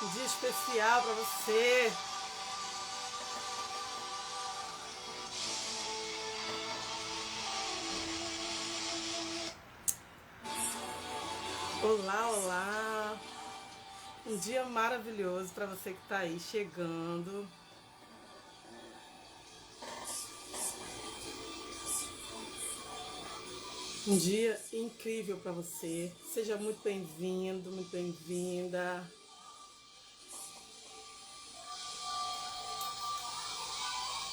Um dia especial para você. Olá, olá. Um dia maravilhoso para você que está aí chegando. Um dia incrível para você. Seja muito bem-vindo, muito bem-vinda.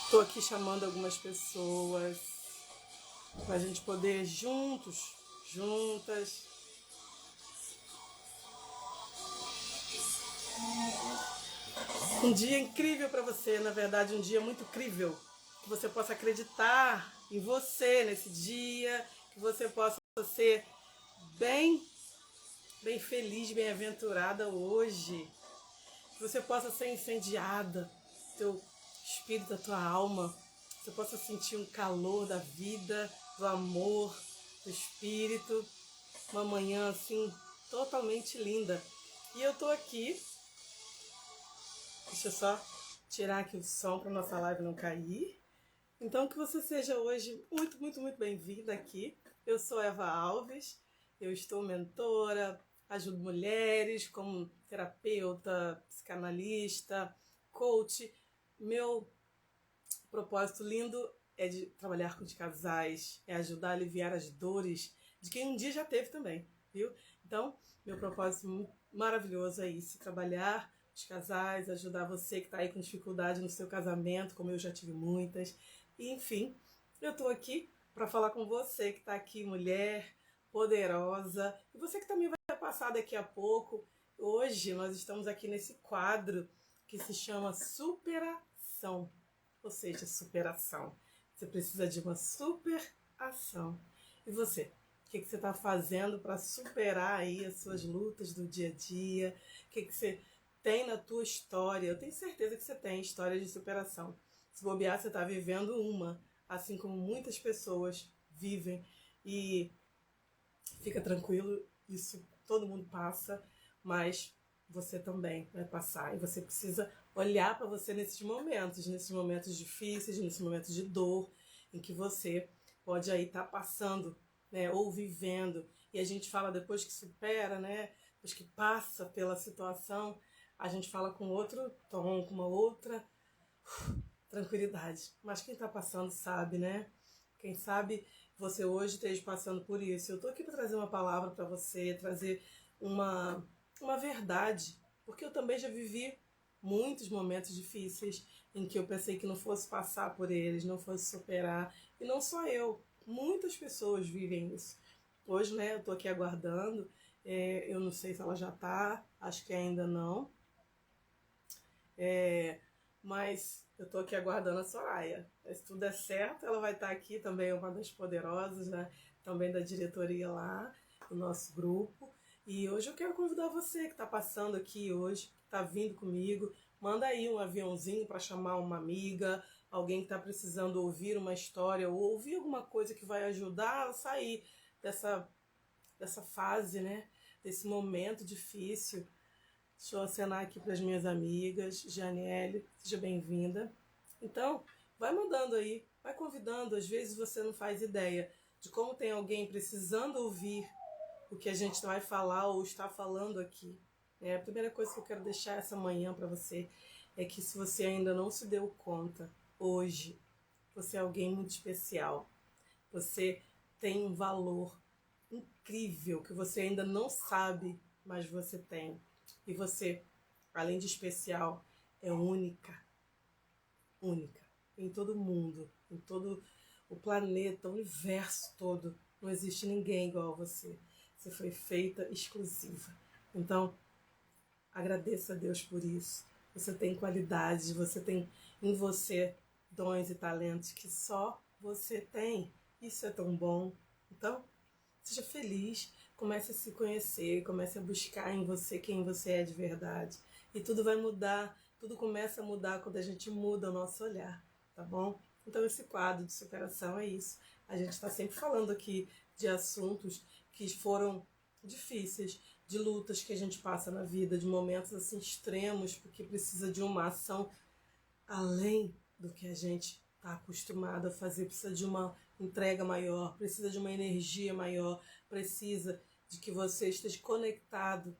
Estou aqui chamando algumas pessoas para a gente poder juntas, um dia incrível para você, na verdade, um dia muito incrível. Que você possa acreditar em você nesse dia, que você possa ser bem feliz, bem-aventurada hoje. Que você possa ser incendiada, teu espírito, a tua alma. Que você possa sentir um calor da vida, do amor, do espírito. Uma manhã assim totalmente linda. E eu tô aqui. Deixa eu só tirar aqui o som para nossa live não cair. Então, que você seja hoje muito, muito, muito bem-vinda aqui. Eu sou Eva Alves, eu estou mentora, ajudo mulheres como terapeuta, psicanalista, coach. Meu propósito lindo é de trabalhar com os casais, é ajudar a aliviar as dores de quem um dia já teve também, viu? Então, meu propósito maravilhoso é isso, trabalhar os casais, ajudar você que está aí com dificuldade no seu casamento, como eu já tive muitas. E, enfim, eu estou aqui para falar com você que está aqui, mulher poderosa, e você que também vai passar daqui a pouco. Hoje nós estamos aqui nesse quadro que se chama Superação, ou seja, superação. Você precisa de uma superação. E você? O que você está fazendo para superar aí as suas lutas do dia a dia? O que você tem na tua história? Eu tenho certeza que você tem história de superação. Se bobear, você está vivendo uma, assim como muitas pessoas vivem. E fica tranquilo, isso todo mundo passa, mas você também vai passar. E você precisa olhar para você nesses momentos difíceis, nesses momentos de dor, em que você pode aí estar passando, né, ou vivendo. E a gente fala depois que supera, né, depois que passa pela situação, a gente fala com outro tom, com uma outra tranquilidade. Mas quem está passando sabe, né? Quem sabe você hoje esteja passando por isso. Eu estou aqui para trazer uma palavra para você, trazer uma verdade, porque eu também já vivi muitos momentos difíceis em que eu pensei que não fosse passar por eles, não fosse superar. E não só eu, muitas pessoas vivem isso. Hoje, né, eu estou aqui aguardando, eu não sei se ela já está, acho que ainda não. Mas eu tô aqui aguardando a Soraya. Se tudo der certo, ela vai estar aqui também, uma das poderosas, né? Também da diretoria lá, do nosso grupo. E hoje eu quero convidar você que está passando aqui hoje, que está vindo comigo. Manda aí um aviãozinho para chamar uma amiga, alguém que está precisando ouvir uma história ou ouvir alguma coisa que vai ajudar a sair dessa fase, né? Desse momento difícil. Deixa eu acenar aqui para as minhas amigas. Janiele, seja bem-vinda. Então, vai mandando aí, vai convidando. Às vezes você não faz ideia de como tem alguém precisando ouvir o que a gente vai falar ou está falando aqui. A primeira coisa que eu quero deixar essa manhã para você é que se você ainda não se deu conta, hoje, você é alguém muito especial. Você tem um valor incrível que você ainda não sabe, mas você tem. E você, além de especial, é única. Única. Em todo o mundo, em todo o planeta, o universo todo. Não existe ninguém igual a você. Você foi feita exclusiva. Então, agradeça a Deus por isso. Você tem qualidades, você tem em você dons e talentos que só você tem. Isso é tão bom. Então, seja feliz, comece a se conhecer, comece a buscar em você quem você é de verdade. E tudo vai mudar, tudo começa a mudar quando a gente muda o nosso olhar, tá bom? Então esse quadro de superação é isso. A gente está sempre falando aqui de assuntos que foram difíceis, de lutas que a gente passa na vida, de momentos assim extremos, porque precisa de uma ação além do que a gente está acostumado a fazer, precisa de uma entrega maior, precisa de uma energia maior, precisa de que você esteja conectado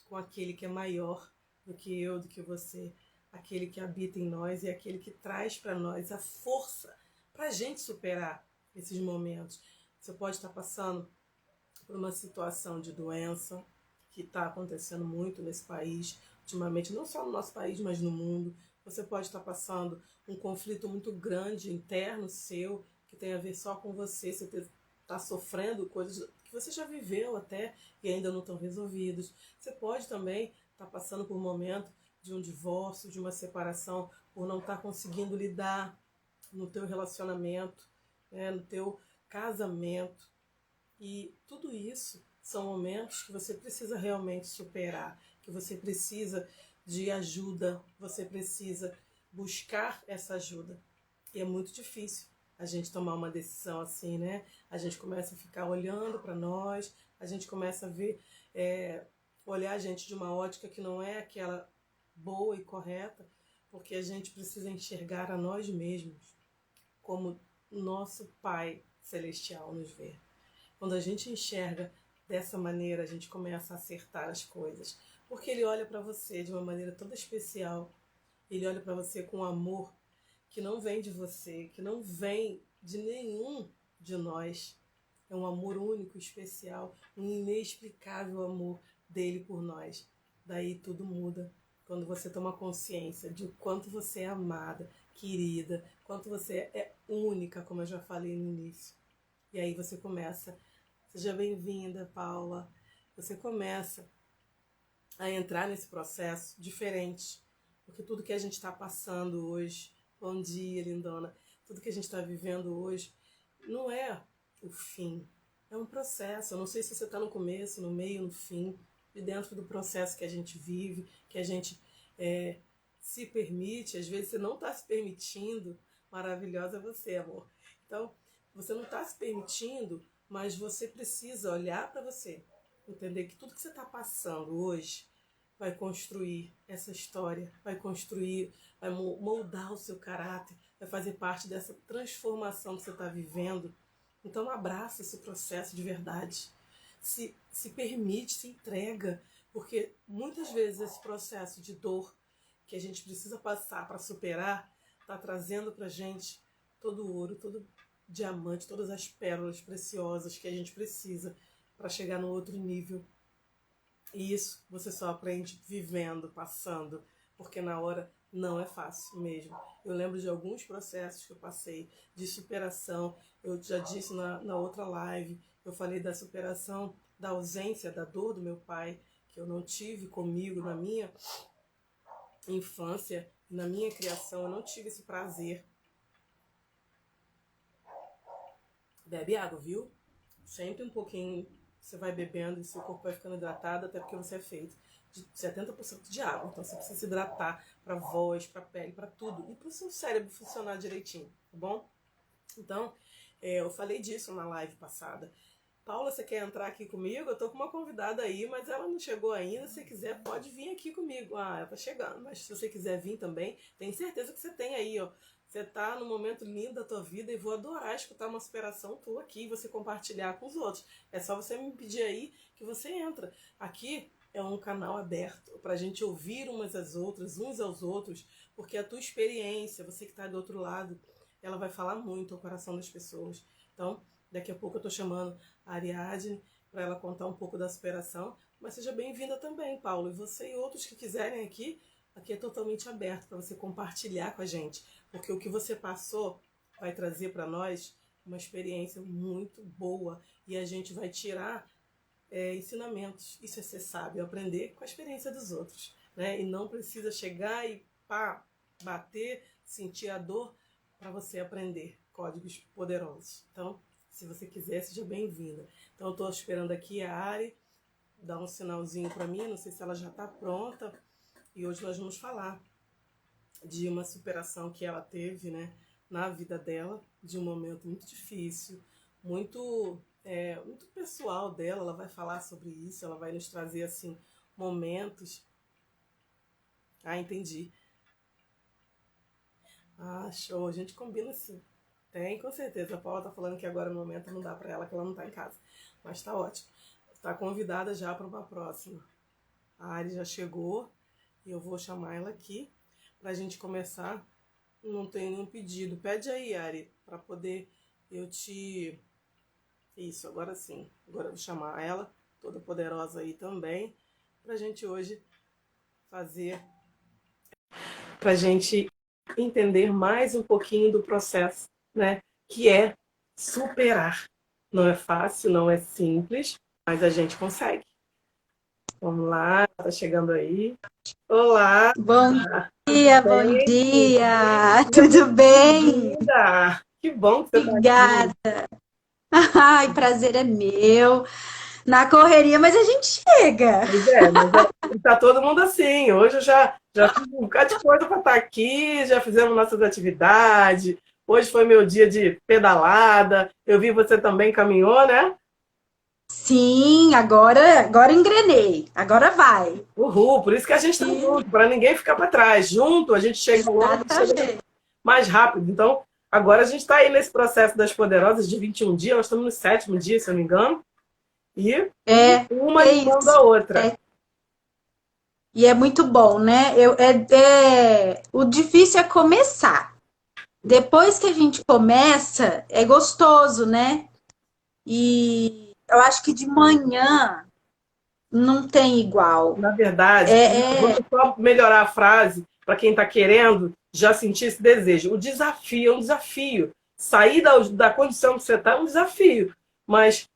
com aquele que é maior do que eu, do que você, aquele que habita em nós e aquele que traz para nós a força para a gente superar esses momentos. Você pode estar passando por uma situação de doença que está acontecendo muito nesse país ultimamente, não só no nosso país, mas no mundo. Você pode estar passando um conflito muito grande interno seu, que tem a ver só com você. Você está sofrendo coisas que você já viveu até e ainda não estão resolvidos. Você pode também estar passando por um momento de um divórcio, de uma separação, por não estar conseguindo lidar no teu relacionamento, né, no teu casamento. E tudo isso são momentos que você precisa realmente superar, que você precisa de ajuda, você precisa buscar essa ajuda. E é muito difícil a gente tomar uma decisão assim, né? A gente começa a ficar olhando para nós, a gente começa a ver, olhar a gente de uma ótica que não é aquela boa e correta, porque a gente precisa enxergar a nós mesmos como nosso Pai Celestial nos vê. Quando a gente enxerga dessa maneira, a gente começa a acertar as coisas. Porque Ele olha para você de uma maneira toda especial. Ele olha para você com amor que não vem de você, que não vem de nenhum de nós. É um amor único, especial, um inexplicável amor dele por nós. Daí tudo muda. Quando você toma consciência de quanto você é amada, querida, quanto você é única, como eu já falei no início. E aí você começa, seja bem-vinda, Paula, você começa a entrar nesse processo diferente, porque tudo que a gente está passando hoje, bom dia, lindona, tudo que a gente está vivendo hoje não é o fim, é um processo. Eu não sei se você está no começo, no meio, no fim, e dentro do processo que a gente vive, que a gente se permite, às vezes você não está se permitindo, maravilhosa é você, amor. Então, você não está se permitindo, mas você precisa olhar para você, entender que tudo que você está passando hoje vai construir essa história, vai construir, vai moldar o seu caráter, vai fazer parte dessa transformação que você está vivendo. Então abraça esse processo de verdade, se permite, se entrega, porque muitas vezes esse processo de dor que a gente precisa passar para superar está trazendo para a gente todo o ouro, todo diamante, todas as pérolas preciosas que a gente precisa para chegar no outro nível. E isso você só aprende vivendo, passando, porque na hora não é fácil mesmo. Eu lembro de alguns processos que eu passei de superação. Eu já disse na outra live, eu falei da superação da ausência, da dor do meu pai, que eu não tive comigo na minha infância, na minha criação. Eu não tive esse prazer. Bebe água, viu? Sempre um pouquinho você vai bebendo e seu corpo vai ficando hidratado, até porque você é feito de 70% de água. Então você precisa se hidratar para a voz, para a pele, para tudo. E para o seu cérebro funcionar direitinho, tá bom? Então, eu falei disso na live passada. Paula, você quer entrar aqui comigo? Eu tô com uma convidada aí, mas ela não chegou ainda. Se você quiser, pode vir aqui comigo. Ah, ela tá chegando. Mas se você quiser vir também, tenho certeza que você tem aí, ó. Você tá num momento lindo da tua vida e vou adorar escutar uma superação tua aqui e você compartilhar com os outros. É só você me pedir aí que você entra. Aqui é um canal aberto pra gente ouvir umas às outras, uns aos outros, porque a tua experiência, você que tá do outro lado, ela vai falar muito ao coração das pessoas. Então, daqui a pouco eu tô chamando a Ariadne para ela contar um pouco da superação, mas seja bem-vinda também, Paulo. E você e outros que quiserem aqui é totalmente aberto para você compartilhar com a gente, porque o que você passou vai trazer para nós uma experiência muito boa e a gente vai tirar ensinamentos. Isso é ser sábio, aprender com a experiência dos outros, né? E não precisa chegar e pá, bater, sentir a dor para você aprender códigos poderosos. Então, se você quiser, seja bem-vinda. Então, eu estou esperando aqui a Ari dar um sinalzinho para mim, não sei se ela já está pronta. E hoje nós vamos falar de uma superação que ela teve, né, na vida dela, de um momento muito difícil, muito muito pessoal dela, ela vai falar sobre isso, ela vai nos trazer assim momentos. Ah, entendi. Ah, show, a gente combina assim. Tem, com certeza. A Paula tá falando que agora no momento não dá pra ela, que ela não tá em casa. Mas tá ótimo. Tá convidada já para uma próxima. A Ari já chegou e eu vou chamar ela aqui pra gente começar. Não tem nenhum pedido. Pede aí, Ari, pra poder eu te. Isso, agora sim. Agora eu vou chamar ela, toda poderosa aí também, pra gente hoje fazer, pra gente entender mais um pouquinho do processo, né? Que é superar. Não é fácil, não é simples, mas a gente consegue. Vamos lá, tá chegando aí. Olá, Bom tudo dia, bom bem? dia. Seja Tudo muito bem? bem-vinda. Que bom que você está aqui. Obrigada. Ai, prazer é meu. Na correria, mas a gente chega. Pois é, tá todo mundo assim. Hoje eu já fiz um bocado de coisa para estar aqui, já fizemos nossas atividades. Hoje foi meu dia de pedalada. Eu vi você também caminhou, né? Sim, agora engrenei. Agora vai. Uhul, por isso que a gente está E- junto, para ninguém ficar para trás. Junto, a gente chega longe, chega Exatamente. mais rápido. Então, agora a gente está aí nesse processo das poderosas de 21 dias, nós estamos no sétimo dia, se eu não me engano, e É, uma é animando a isso. outra. É, e é muito bom, né? O difícil é começar. Depois que a gente começa, é gostoso, né? E eu acho que de manhã não tem igual. Na verdade, É, vamos só melhorar a frase para quem está querendo já sentir esse desejo. O desafio é um desafio. Sair da condição que você está é um desafio. Mas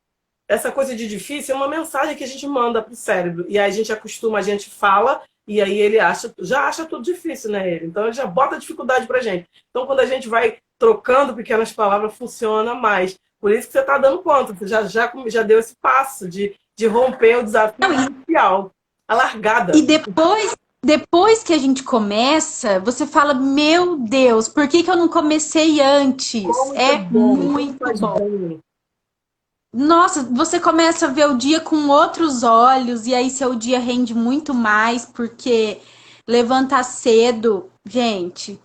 essa coisa de difícil é uma mensagem que a gente manda para o cérebro. E aí a gente acostuma, a gente fala, e aí ele já acha tudo difícil, né? Então ele já bota dificuldade para gente. Então quando a gente vai trocando pequenas palavras, funciona mais. Por isso que você está dando conta, você já deu esse passo de romper o desafio não, inicial, a e largada. depois que a gente começa, você fala, meu Deus, por que que eu não comecei antes? Como isso é É bom, como muito faz bom. bem. Nossa, você começa a ver o dia com outros olhos, e aí seu dia rende muito mais, porque levantar cedo, gente.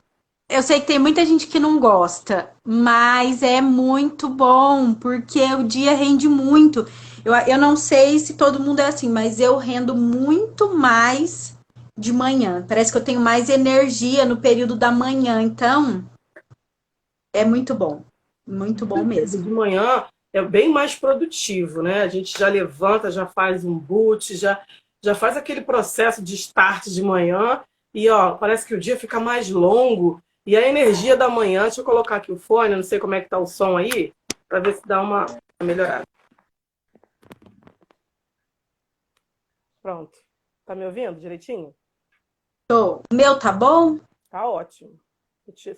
Eu sei que tem muita gente que não gosta, mas é muito bom, porque o dia rende muito. Eu não sei se todo mundo é assim, mas eu rendo muito mais de manhã. Parece que eu tenho mais energia no período da manhã, então é muito bom De mesmo. manhã é bem mais produtivo, né? A gente já levanta, já faz um boot, já faz aquele processo de start de manhã e ó, parece que o dia fica mais longo e a energia da manhã, deixa eu colocar aqui o fone, não sei como é que tá o som aí, para ver se dá uma melhorada. Pronto. Tá me ouvindo direitinho? Tô. O meu tá bom? Tá ótimo.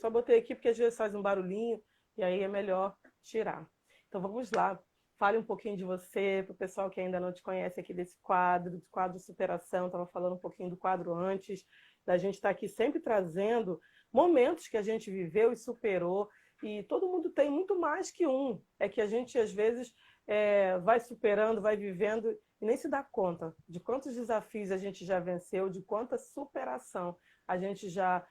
Só botei aqui porque às vezes faz um barulhinho e aí é melhor tirar. Então vamos lá. Fale um pouquinho de você, para o pessoal que ainda não te conhece aqui desse quadro, do quadro Superação. Estava falando um pouquinho do quadro antes, da gente estar aqui sempre trazendo momentos que a gente viveu e superou. E todo mundo tem muito mais que um. É que a gente, às vezes, vai superando, vai vivendo e nem se dá conta de quantos desafios a gente já venceu, de quanta superação a gente já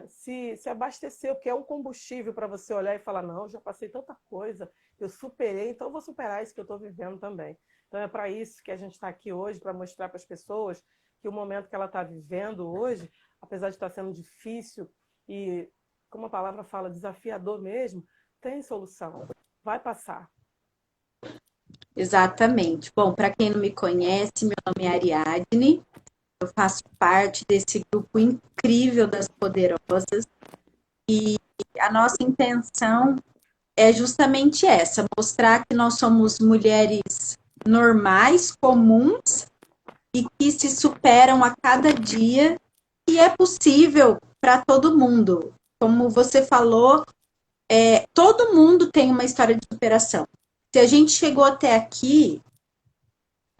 se abasteceu, que é um combustível para você olhar e falar, não, já passei tanta coisa, eu superei, então eu vou superar isso que eu estou vivendo também. Então é para isso que a gente está aqui hoje, para mostrar para as pessoas que o momento que ela está vivendo hoje, apesar de estar sendo difícil e, como a palavra fala, desafiador mesmo, tem solução. Vai passar. Exatamente. Bom, para quem não me conhece, meu nome é Ariadne. Eu faço parte desse grupo incrível das poderosas. A nossa intenção é justamente essa: mostrar que nós somos mulheres normais, comuns e que se superam a cada dia e é possível para todo mundo. Como você falou, todo mundo tem uma história de superação. Se a gente chegou até aqui,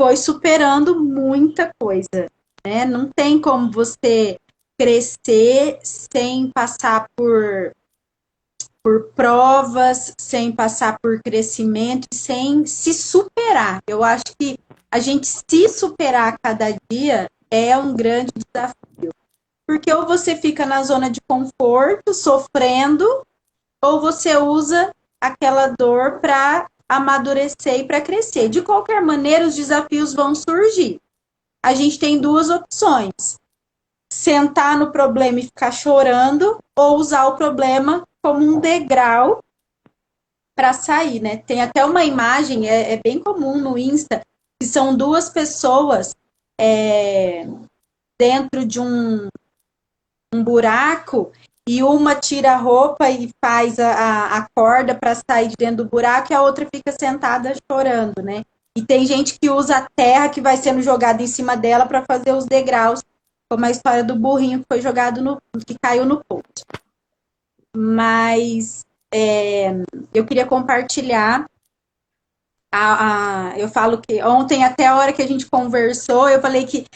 foi superando muita coisa, né? Não tem como você crescer sem passar por por provas, sem passar por crescimento, sem se superar. Eu acho que a gente se superar a cada dia é um grande desafio. Porque ou você fica na zona de conforto, sofrendo, ou você usa aquela dor para amadurecer e para crescer. De qualquer maneira, os desafios vão surgir. A gente tem duas opções: sentar no problema e ficar chorando, ou usar o problema como um degrau para sair, né? Tem até uma imagem, é bem comum no Insta, que são duas pessoas dentro de um buraco, e uma tira a roupa e faz a corda para sair de dentro do buraco, e a outra fica sentada chorando, né? E tem gente que usa a terra que vai sendo jogada em cima dela para fazer os degraus, como a história do burrinho que foi jogado que caiu no poço. Mas eu queria compartilhar. Eu falo que ontem, até a hora que a gente conversou, eu falei que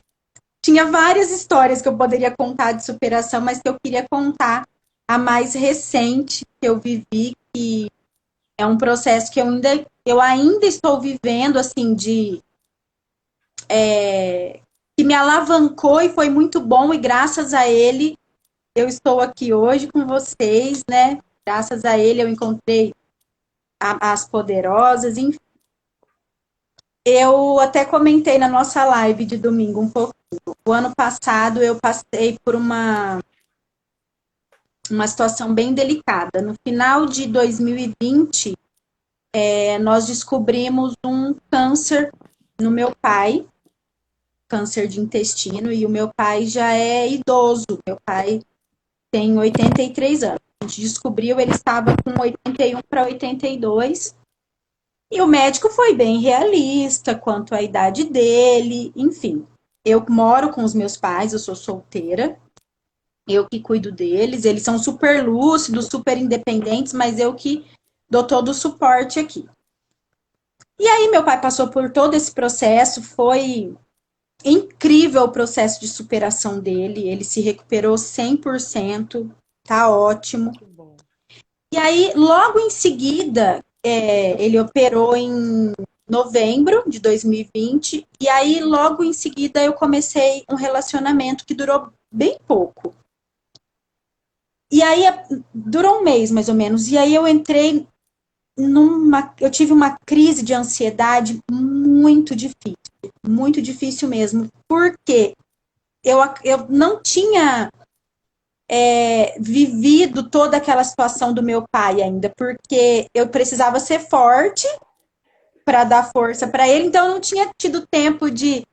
tinha várias histórias que eu poderia contar de superação, mas que eu queria contar a mais recente que eu vivi, que é um processo que eu ainda estou vivendo, assim, que me alavancou e foi muito bom, e graças a ele eu estou aqui hoje com vocês, né? Graças a ele eu encontrei as poderosas, enfim. Eu até comentei na nossa live de domingo um pouquinho. O ano passado eu passei por uma situação bem delicada. No final de 2020, nós descobrimos um câncer no meu pai, câncer de intestino, e o meu pai já é idoso. Meu pai tem 83 anos. A gente descobriu, ele estava com 81 para 82. E o médico foi bem realista quanto à idade dele, enfim. Eu moro com os meus pais, eu sou solteira, eu que cuido deles, eles são super lúcidos, super independentes, mas eu que dou todo o suporte aqui. E aí meu pai passou por todo esse processo, foi incrível o processo de superação dele, ele se recuperou 100%, tá ótimo. E aí, logo em seguida, ele operou em novembro de 2020, e aí logo em seguida eu comecei um relacionamento que durou bem pouco. E aí durou um mês mais ou menos, e aí eu entrei eu tive uma crise de ansiedade muito difícil mesmo, porque eu não tinha vivido toda aquela situação do meu pai ainda, porque eu precisava ser forte para dar força para ele, então eu não tinha tido tempo de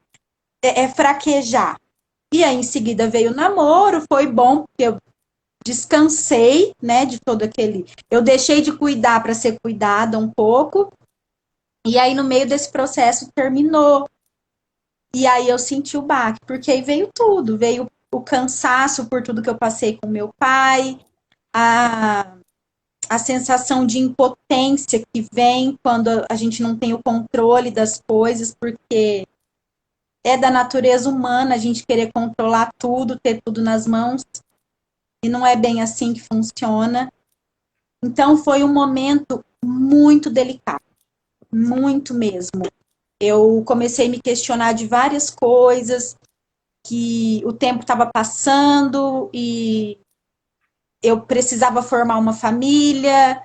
fraquejar. E aí em seguida veio o namoro, foi bom, porque eu descansei, né, de todo aquele... Eu deixei de cuidar para ser cuidada um pouco, e aí no meio desse processo terminou. E aí eu senti o baque, porque aí veio tudo, veio o cansaço por tudo que eu passei com meu pai, a sensação de impotência que vem quando a gente não tem o controle das coisas, porque é da natureza humana a gente querer controlar tudo, ter tudo nas mãos, e não é bem assim que funciona. Então foi um momento muito delicado, muito mesmo. Eu comecei a me questionar de várias coisas, que o tempo estava passando e eu precisava formar uma família.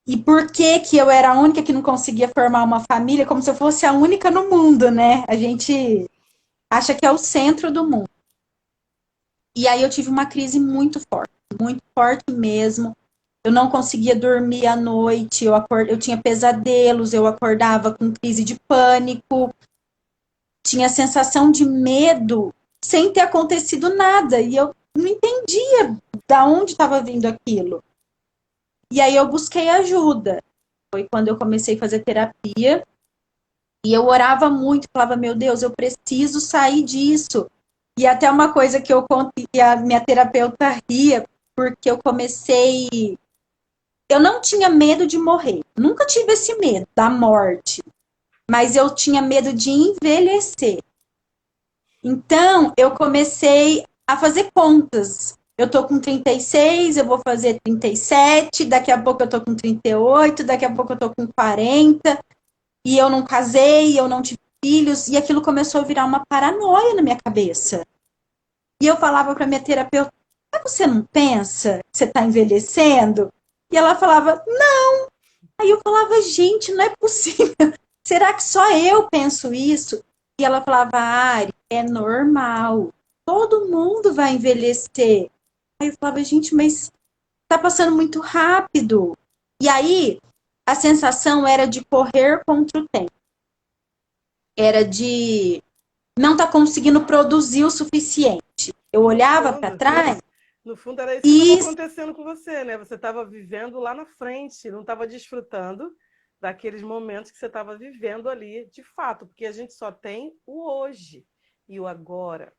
E por que que eu era a única que não conseguia formar uma família? Como se eu fosse a única no mundo, né? A gente acha que é o centro do mundo. E aí eu tive uma crise muito forte mesmo. Eu não conseguia dormir à noite, eu tinha pesadelos, eu acordava com crise de pânico, tinha sensação de medo sem ter acontecido nada. E eu não entendia de onde estava vindo aquilo. E aí eu busquei ajuda. Foi quando eu comecei a fazer terapia. E eu orava muito, falava, meu Deus, eu preciso sair disso. E até uma coisa que eu conto, que a minha terapeuta ria, porque eu comecei... Eu não tinha medo de morrer. Nunca tive esse medo da morte. Mas eu tinha medo de envelhecer. Então, eu comecei a fazer contas. eu tô com 36, eu vou fazer 37, daqui a pouco eu tô com 38, daqui a pouco eu tô com 40, e eu não casei, eu não tive filhos, e aquilo começou a virar uma paranoia na minha cabeça. E eu falava para minha terapeuta, mas você não pensa que você está envelhecendo? E ela falava, não. Aí eu falava, gente, não é possível. Será que só eu penso isso? E ela falava, Ari, é normal. Todo mundo vai envelhecer. Aí eu falava, gente, mas tá passando muito rápido. E aí, a sensação era de correr contra o tempo. Era de não estar conseguindo produzir o suficiente. Eu olhava para trás. No fundo, era isso que estava acontecendo com você, né? Você estava vivendo lá na frente, não estava desfrutando daqueles momentos que você estava vivendo ali, de fato, porque a gente só tem o hoje e o agora.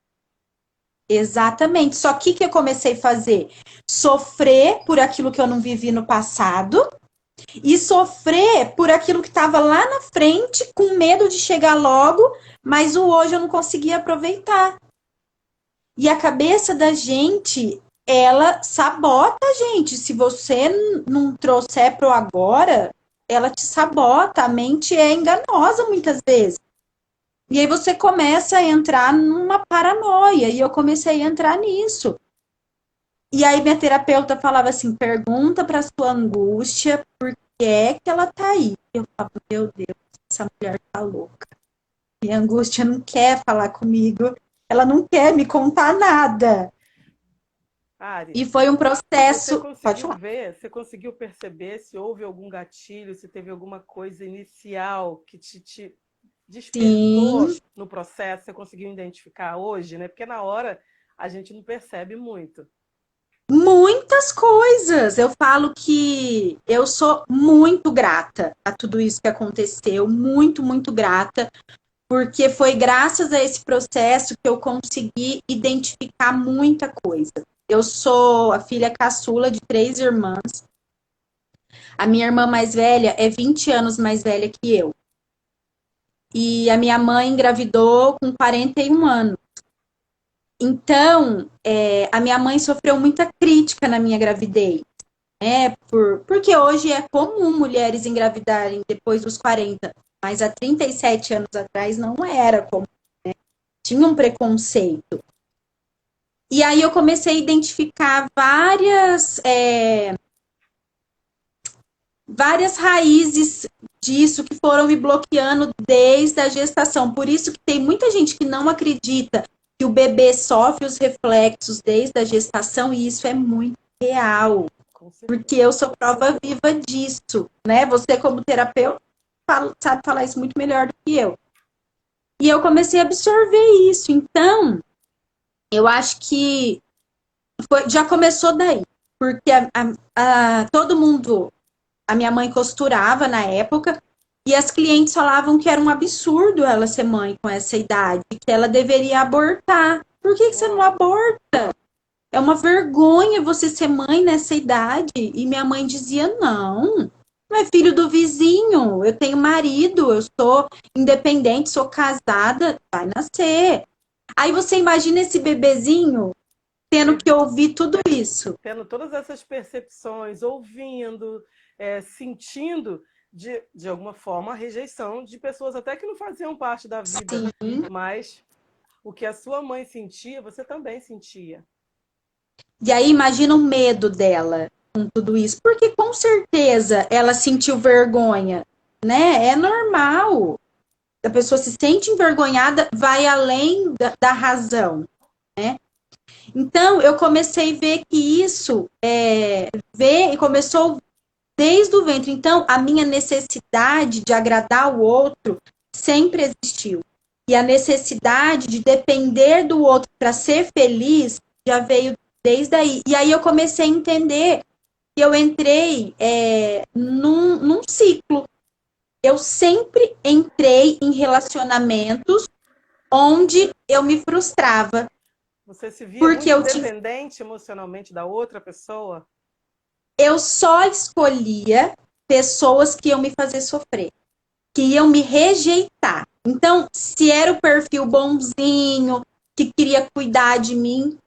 Exatamente. Só que eu comecei a fazer? Sofrer por aquilo que eu não vivi no passado e sofrer por aquilo que estava lá na frente, com medo de chegar logo, mas o hoje eu não conseguia aproveitar. E a cabeça da gente, ela sabota a gente. Se você não trouxer pro agora, ela te sabota. A mente é enganosa muitas vezes. E aí você começa a entrar numa paranoia. E eu comecei a entrar nisso. E aí minha terapeuta falava assim, pergunta para sua angústia por que é que ela tá aí. Eu falava, meu Deus, essa mulher tá louca. Minha angústia não quer falar comigo. Ela não quer me contar nada. Ari, E foi um processo. Pode falar. Você conseguiu perceber se houve algum gatilho, se teve alguma coisa inicial que te despertou Sim. no processo? Você conseguiu identificar hoje, né? Porque na hora a gente não percebe muito. Muitas coisas. Eu falo que eu sou muito grata a tudo isso que aconteceu, muito, muito grata, porque foi graças a esse processo que eu consegui identificar muita coisa. Eu sou a filha caçula de 3 irmãs. A minha irmã mais velha é 20 anos mais velha que eu. E a minha mãe engravidou com 41 anos. Então, a minha mãe sofreu muita crítica na minha gravidez. Porque hoje é comum mulheres engravidarem depois dos 40, mas há 37 anos atrás não era comum, né? Tinha um preconceito. E aí eu comecei a identificar várias raízes disso que foram me bloqueando desde a gestação. Por isso que tem muita gente que não acredita que o bebê sofre os reflexos desde a gestação, e isso é muito real. Porque eu sou prova viva disso, né? Você, como terapeuta, sabe falar isso muito melhor do que eu. E eu comecei a absorver isso. Então, eu acho que já começou daí. Porque todo mundo, a minha mãe costurava na época, e as clientes falavam que era um absurdo ela ser mãe com essa idade, que ela deveria abortar. Por que você não aborta? É uma vergonha você ser mãe nessa idade. E minha mãe dizia, não é filho do vizinho, eu tenho marido, eu sou independente, sou casada, vai nascer. Aí você imagina esse bebezinho tendo que ouvir tudo isso. Tendo todas essas percepções, ouvindo, sentindo, de alguma forma, a rejeição de pessoas até que não faziam parte da vida. Sim. Mas o que a sua mãe sentia, você também sentia. E aí imagina o medo dela com tudo isso, porque com certeza ela sentiu vergonha, né? É normal. A pessoa se sente envergonhada, vai além da razão, né? Então eu comecei a ver que isso começou desde o ventre. Então a minha necessidade de agradar o outro sempre existiu. E a necessidade de depender do outro para ser feliz já veio desde aí. E aí eu comecei a entender que eu entrei num ciclo. Eu sempre entrei em relacionamentos onde eu me frustrava. Você se via muito dependente emocionalmente da outra pessoa? Eu só escolhia pessoas que iam me fazer sofrer, que iam me rejeitar. Então, se era o perfil bonzinho, que queria cuidar de mim,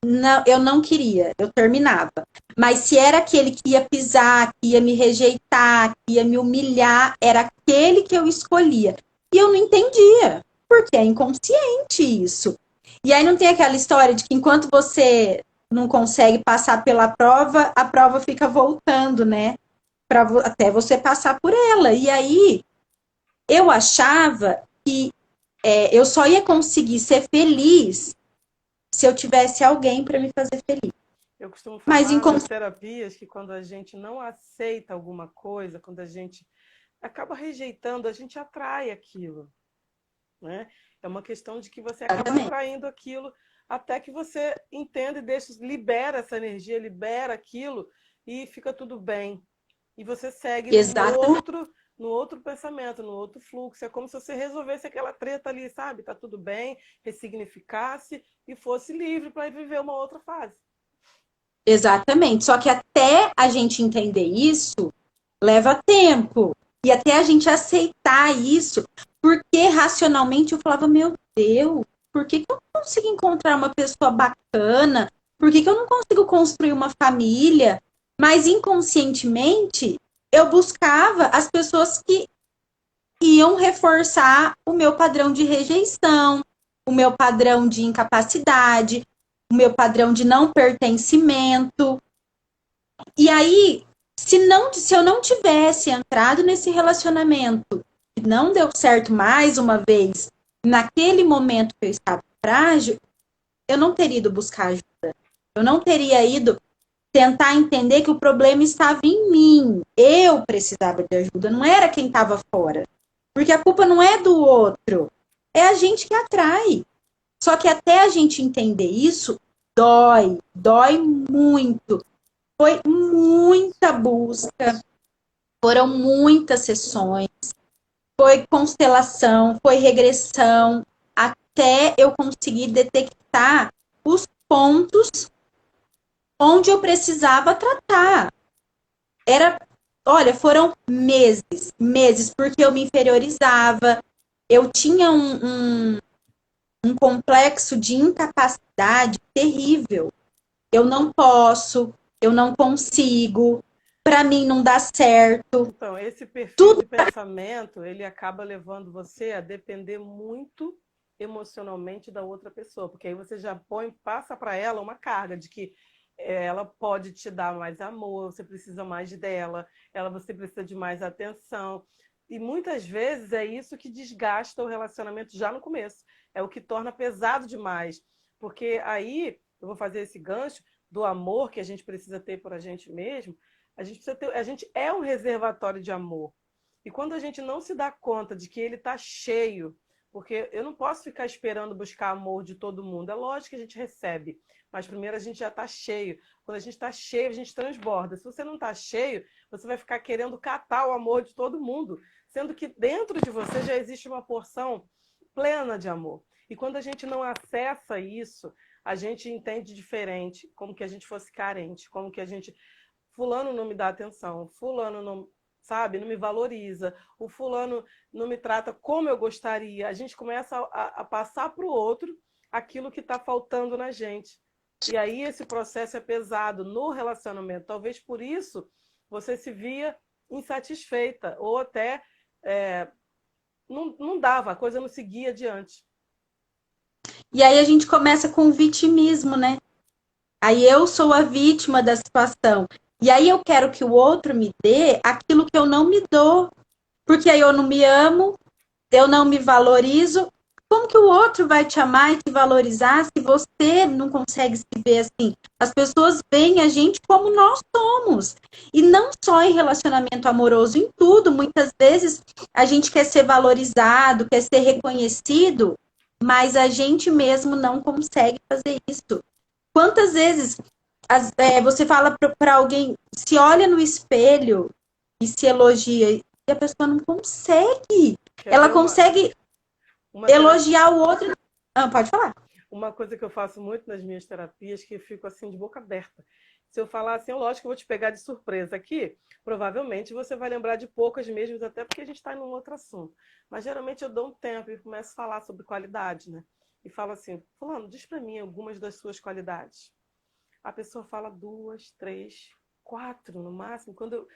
não, eu não queria, eu terminava. Mas se era aquele que ia pisar, que ia me rejeitar, que ia me humilhar, era aquele que eu escolhia. E eu não entendia, porque é inconsciente isso. E aí não tem aquela história de que enquanto você não consegue passar pela prova, a prova fica voltando, né? Até você passar por ela. E aí eu achava que eu só ia conseguir ser feliz se eu tivesse alguém para me fazer feliz. Eu costumo Mas falar nas terapias que quando a gente não aceita alguma coisa, quando a gente acaba rejeitando, a gente atrai aquilo, né? É uma questão de que você acaba atraindo aquilo até que você entenda e deixa, libera essa energia, libera aquilo e fica tudo bem. E você segue no outro pensamento, no outro fluxo. É como se você resolvesse aquela treta ali, sabe? Tá tudo bem, ressignificasse e fosse livre para viver uma outra fase. Exatamente. Só que até a gente entender isso, leva tempo. E até a gente aceitar isso, porque racionalmente eu falava, meu Deus, por que eu não consigo encontrar uma pessoa bacana? Por que eu não consigo construir uma família? Mas inconscientemente eu buscava as pessoas que iam reforçar o meu padrão de rejeição, o meu padrão de incapacidade, o meu padrão de não pertencimento. E aí, se eu não tivesse entrado nesse relacionamento e não deu certo mais uma vez, naquele momento que eu estava frágil, eu não teria ido buscar ajuda. Eu não teria ido tentar entender que o problema estava em mim. Eu precisava de ajuda, não era quem estava fora. Porque a culpa não é do outro, é a gente que atrai. Só que até a gente entender isso, dói muito. Foi muita busca, foram muitas sessões, foi constelação, foi regressão, até eu conseguir detectar os pontos onde eu precisava tratar. Olha, foram meses, porque eu me inferiorizava, eu tinha um complexo de incapacidade terrível. Eu não posso, eu não consigo, para mim não dá certo. Então, esse perfil de pensamento, ele acaba levando você a depender muito emocionalmente da outra pessoa, porque aí você já passa para ela uma carga de que ela pode te dar mais amor, você precisa mais dela, você precisa de mais atenção. E muitas vezes é isso que desgasta o relacionamento já no começo. É o que torna pesado demais. Porque aí, eu vou fazer esse gancho do amor que a gente precisa ter por a gente mesmo. A gente é um reservatório de amor. E quando a gente não se dá conta de que ele está cheio, porque eu não posso ficar esperando buscar amor de todo mundo. É lógico que a gente recebe, mas primeiro a gente já está cheio. Quando a gente está cheio, a gente transborda. Se você não está cheio, você vai ficar querendo catar o amor de todo mundo, sendo que dentro de você já existe uma porção plena de amor. E quando a gente não acessa isso, a gente entende diferente, como que a gente fosse carente, como que a gente... Fulano não me dá atenção, fulano não, sabe, não me valoriza, o fulano não me trata como eu gostaria. A gente começa a passar para o outro aquilo que está faltando na gente. E aí esse processo é pesado no relacionamento. Talvez por isso você se via insatisfeita ou até não dava, a coisa não seguia adiante. E aí a gente começa com o vitimismo, né? Aí eu sou a vítima da situação. E aí eu quero que o outro me dê aquilo que eu não me dou. Porque aí eu não me amo, eu não me valorizo. Como que o outro vai te amar e te valorizar se você não consegue se ver assim? As pessoas veem a gente como nós somos. E não só em relacionamento amoroso, em tudo. Muitas vezes a gente quer ser valorizado, quer ser reconhecido, mas a gente mesmo não consegue fazer isso. Quantas vezes você fala para alguém, se olha no espelho e se elogia, e a pessoa não consegue. Ela consegue elogiar o outro. Pode falar. Uma coisa que eu faço muito nas minhas terapias, que eu fico assim de boca aberta. Se eu falar assim, lógico que eu vou te pegar de surpresa aqui, provavelmente você vai lembrar de poucas mesmo, até porque a gente está em um outro assunto. Mas geralmente eu dou um tempo e começo a falar sobre qualidade, né? e falo assim, fulano, diz para mim algumas das suas qualidades. A pessoa fala 2, 3, 4 no máximo. Quando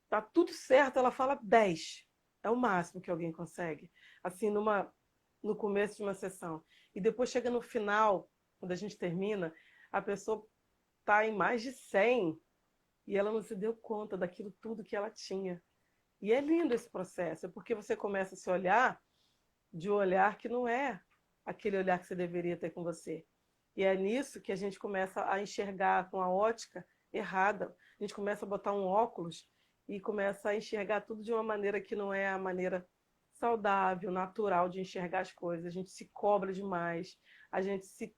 tá tudo certo, ela fala 10. É o máximo que alguém consegue. Assim, no começo de uma sessão. E depois chega no final, quando a gente termina, a pessoa está em mais de 100 e ela não se deu conta daquilo tudo que ela tinha. E é lindo esse processo, porque você começa a se olhar de um olhar que não é aquele olhar que você deveria ter com você. E é nisso que a gente começa a enxergar com a ótica errada. A gente começa a botar um óculos e começa a enxergar tudo de uma maneira que não é a maneira saudável, natural de enxergar as coisas. A gente se cobra demais, a gente se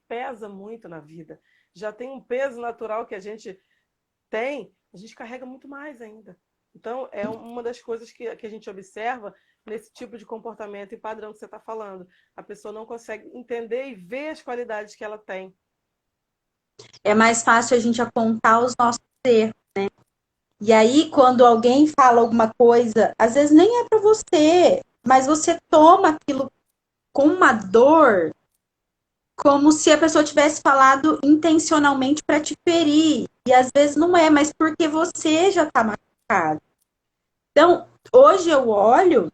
pesa muito na vida. Já tem um peso natural que a gente tem, a gente carrega muito mais ainda. Então, é uma das coisas que a gente observa nesse tipo de comportamento e padrão que você está falando. A pessoa não consegue entender e ver as qualidades que ela tem. É mais fácil a gente apontar os nossos erros, né? E aí, quando alguém fala alguma coisa, às vezes nem é para você, mas você toma aquilo com uma dor, como se a pessoa tivesse falado intencionalmente para te ferir. E às vezes não é, mas porque você já está machucado. Então, hoje eu olho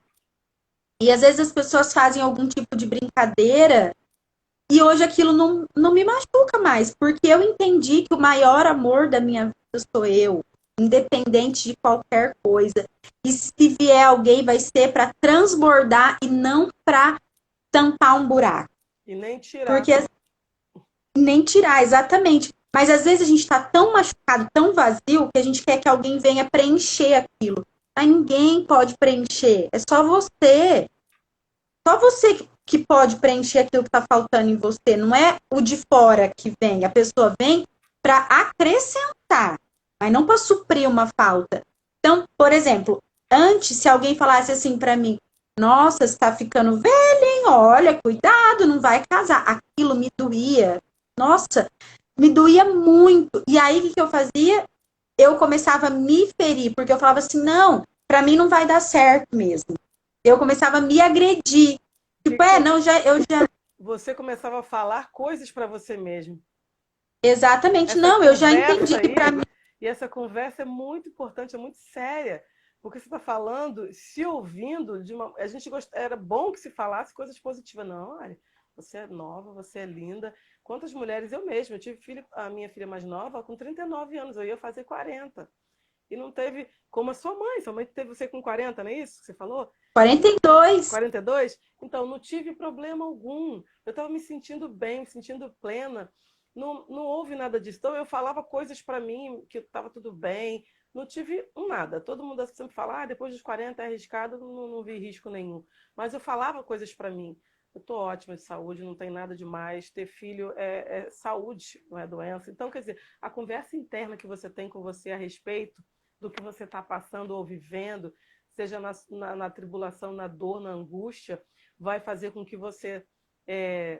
e às vezes as pessoas fazem algum tipo de brincadeira e hoje aquilo não me machuca mais, porque eu entendi que o maior amor da minha vida sou eu, independente de qualquer coisa. E se vier alguém, vai ser para transbordar e não para tampar um buraco. E nem tirar. Porque nem tirar, exatamente. Mas às vezes a gente está tão machucado, tão vazio, que a gente quer que alguém venha preencher aquilo. Mas ninguém pode preencher. É só você. Só você que pode preencher aquilo que está faltando em você. Não é o de fora que vem. A pessoa vem para acrescentar, mas não para suprir uma falta. Então, por exemplo, antes, se alguém falasse assim para mim, nossa, você está ficando velha, hein? Olha, cuidado, não vai casar. Aquilo me doía. Nossa, me doía muito. E aí, o que eu fazia? Eu começava a me ferir, porque eu falava assim, não, para mim não vai dar certo mesmo. Eu começava a me agredir. Tipo, eu já... Você começava a falar coisas para você mesmo. Exatamente, não, eu já entendi que para mim... E essa conversa é muito importante, é muito séria. Porque você está falando, se ouvindo, a gente era bom que se falasse coisas positivas. Não, olha, você é nova, você é linda. Quantas mulheres eu mesma? Eu tive a minha filha mais nova com 39 anos, eu ia fazer 40. E não teve, como a sua mãe teve você com 40, não é isso que você falou? 42. 42? Então, não tive problema algum. Eu estava me sentindo bem, me sentindo plena. Não houve nada disso. Então, eu falava coisas para mim que estava tudo bem. Não tive nada. Todo mundo sempre fala, depois dos 40 é arriscado, não vi risco nenhum. Mas eu falava coisas para mim. Eu estou ótima de saúde, não tem nada demais. Ter filho é saúde, não é doença. Então, quer dizer, a conversa interna que você tem com você a respeito do que você está passando ou vivendo, seja na tribulação, na dor, na angústia, vai fazer com que você,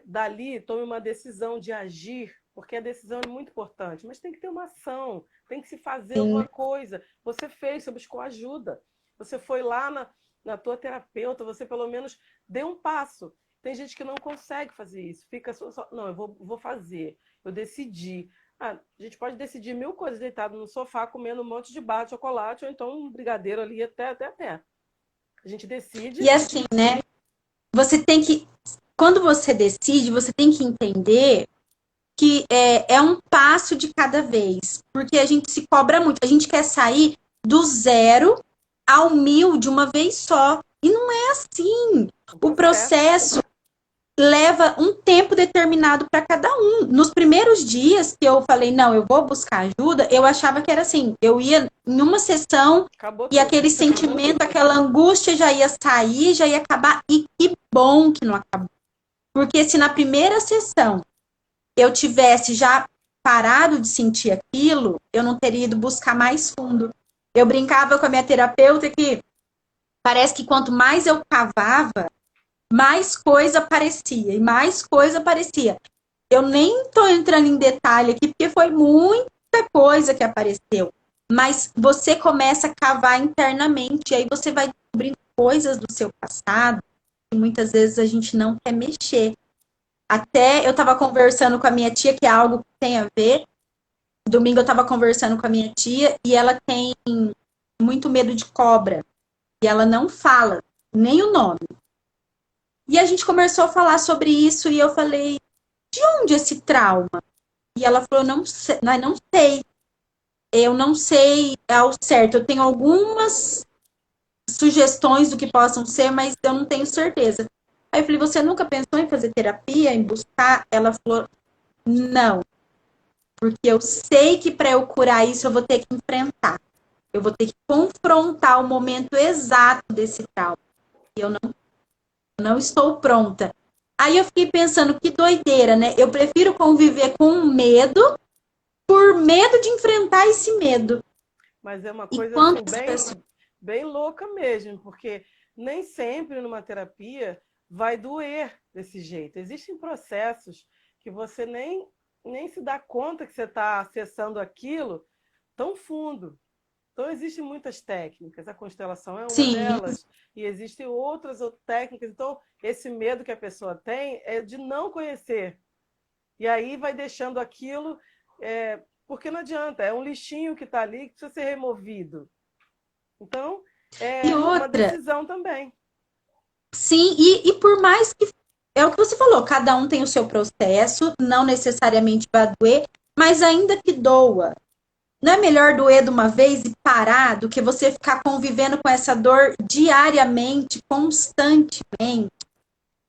dali, tome uma decisão de agir, porque a decisão é muito importante, mas tem que ter uma ação, tem que se fazer alguma coisa. Você fez, você buscou ajuda, você foi lá na tua terapeuta, você pelo menos deu um passo. Tem gente que não consegue fazer isso, fica só não, eu vou fazer, eu decidi. A gente pode decidir 1000 coisas deitado no sofá, comendo um monte de barra de chocolate, ou então um brigadeiro ali até. A gente decide. E assim, né? Você tem que... Quando você decide, você tem que entender que é um passo de cada vez. Porque a gente se cobra muito. A gente quer sair do 0 ao 1000 de uma vez só. E não é assim. O processo leva um tempo determinado para cada um. Nos primeiros dias que eu falei, não, eu vou buscar ajuda, eu achava que era assim, eu ia em uma sessão e aquele sentimento, aquela angústia já ia sair, já ia acabar, e que bom que não acabou. Porque se na primeira sessão eu tivesse já parado de sentir aquilo, eu não teria ido buscar mais fundo. Eu brincava com a minha terapeuta que parece que quanto mais eu cavava, mais coisa aparecia, e mais coisa aparecia. Eu nem estou entrando em detalhe aqui, porque foi muita coisa que apareceu. Mas você começa a cavar internamente, e aí você vai descobrindo coisas do seu passado, que muitas vezes a gente não quer mexer. Até eu estava conversando com a minha tia, que é algo que tem a ver. Domingo eu estava conversando com a minha tia e ela tem muito medo de cobra. E ela não fala nem o nome. E a gente começou a falar sobre isso e eu falei, de onde esse trauma? E ela falou, não sei, não sei. Eu não sei ao certo. Eu tenho algumas sugestões do que possam ser, mas eu não tenho certeza. Aí eu falei, você nunca pensou em fazer terapia, em buscar? Ela falou, não. Porque eu sei que para eu curar isso eu vou ter que enfrentar. Eu vou ter que confrontar o momento exato desse trauma. E eu não estou pronta. Aí eu fiquei pensando, que doideira, né? Eu prefiro conviver com medo por medo de enfrentar esse medo. Mas é uma coisa assim, bem louca mesmo, porque nem sempre numa terapia vai doer desse jeito. Existem processos que você nem se dá conta que você está acessando aquilo tão fundo. Então, existem muitas técnicas, a constelação é uma delas, e existem outras técnicas. Então, esse medo que a pessoa tem é de não conhecer. E aí vai deixando aquilo, porque não adianta, é um lixinho que está ali que precisa ser removido. Então, é uma decisão também. Sim, e por mais que, é o que você falou, cada um tem o seu processo, não necessariamente vai doer, mas ainda que doa, não é melhor doer de uma vez e parar do que você ficar convivendo com essa dor diariamente, constantemente?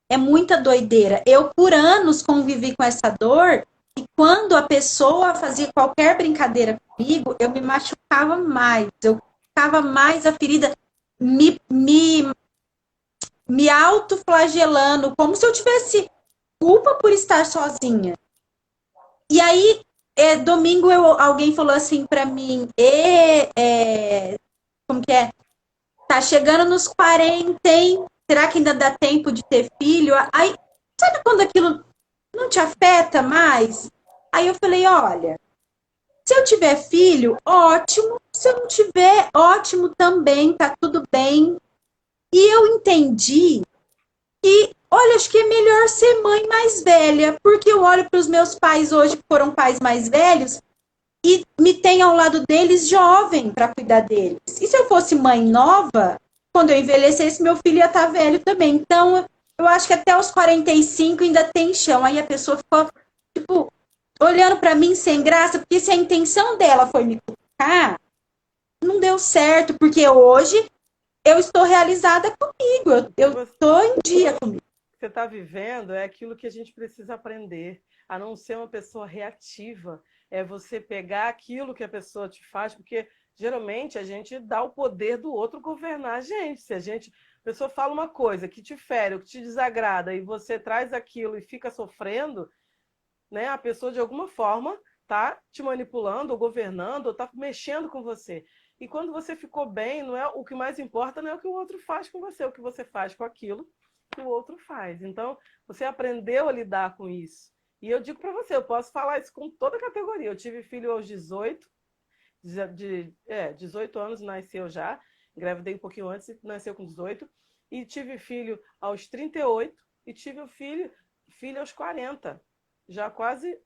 É muita doideira. Eu, por anos, convivi com essa dor e quando a pessoa fazia qualquer brincadeira comigo, eu me machucava mais. Eu ficava mais a ferida me autoflagelando, como se eu tivesse culpa por estar sozinha. E aí, domingo, alguém falou assim pra mim, como que é? Tá chegando nos 40, hein? Será que ainda dá tempo de ter filho? Aí, sabe quando aquilo não te afeta mais? Aí eu falei, olha, se eu tiver filho, ótimo. Se eu não tiver, ótimo também, tá tudo bem. E eu entendi que, olha, acho que é melhor ser mãe mais velha, porque eu olho para os meus pais hoje, que foram pais mais velhos, e me tenho ao lado deles jovem para cuidar deles. E se eu fosse mãe nova, quando eu envelhecesse, meu filho ia estar velho também. Então, eu acho que até os 45 ainda tem chão. Aí a pessoa ficou, tipo, olhando para mim sem graça, porque se a intenção dela foi me colocar, não deu certo, porque hoje eu estou realizada comigo, eu estou em dia comigo. O que você está vivendo é aquilo que a gente precisa aprender, a não ser uma pessoa reativa. É você pegar aquilo que a pessoa te faz, porque geralmente a gente dá o poder do outro governar a gente. Se a pessoa fala uma coisa que te fere, ou que te desagrada, e você traz aquilo e fica sofrendo, né? A pessoa de alguma forma está te manipulando, ou governando, ou está mexendo com você. E quando você ficou bem, não é o que mais importa, não é o que o outro faz com você, é o que você faz com aquilo que o outro faz. Então, você aprendeu a lidar com isso. E eu digo para você, eu posso falar isso com toda a categoria. Eu tive filho aos 18, 18 anos nasceu já, engravidei um pouquinho antes, nasceu com 18, e tive filho aos 38 e tive o filho aos 40, já quase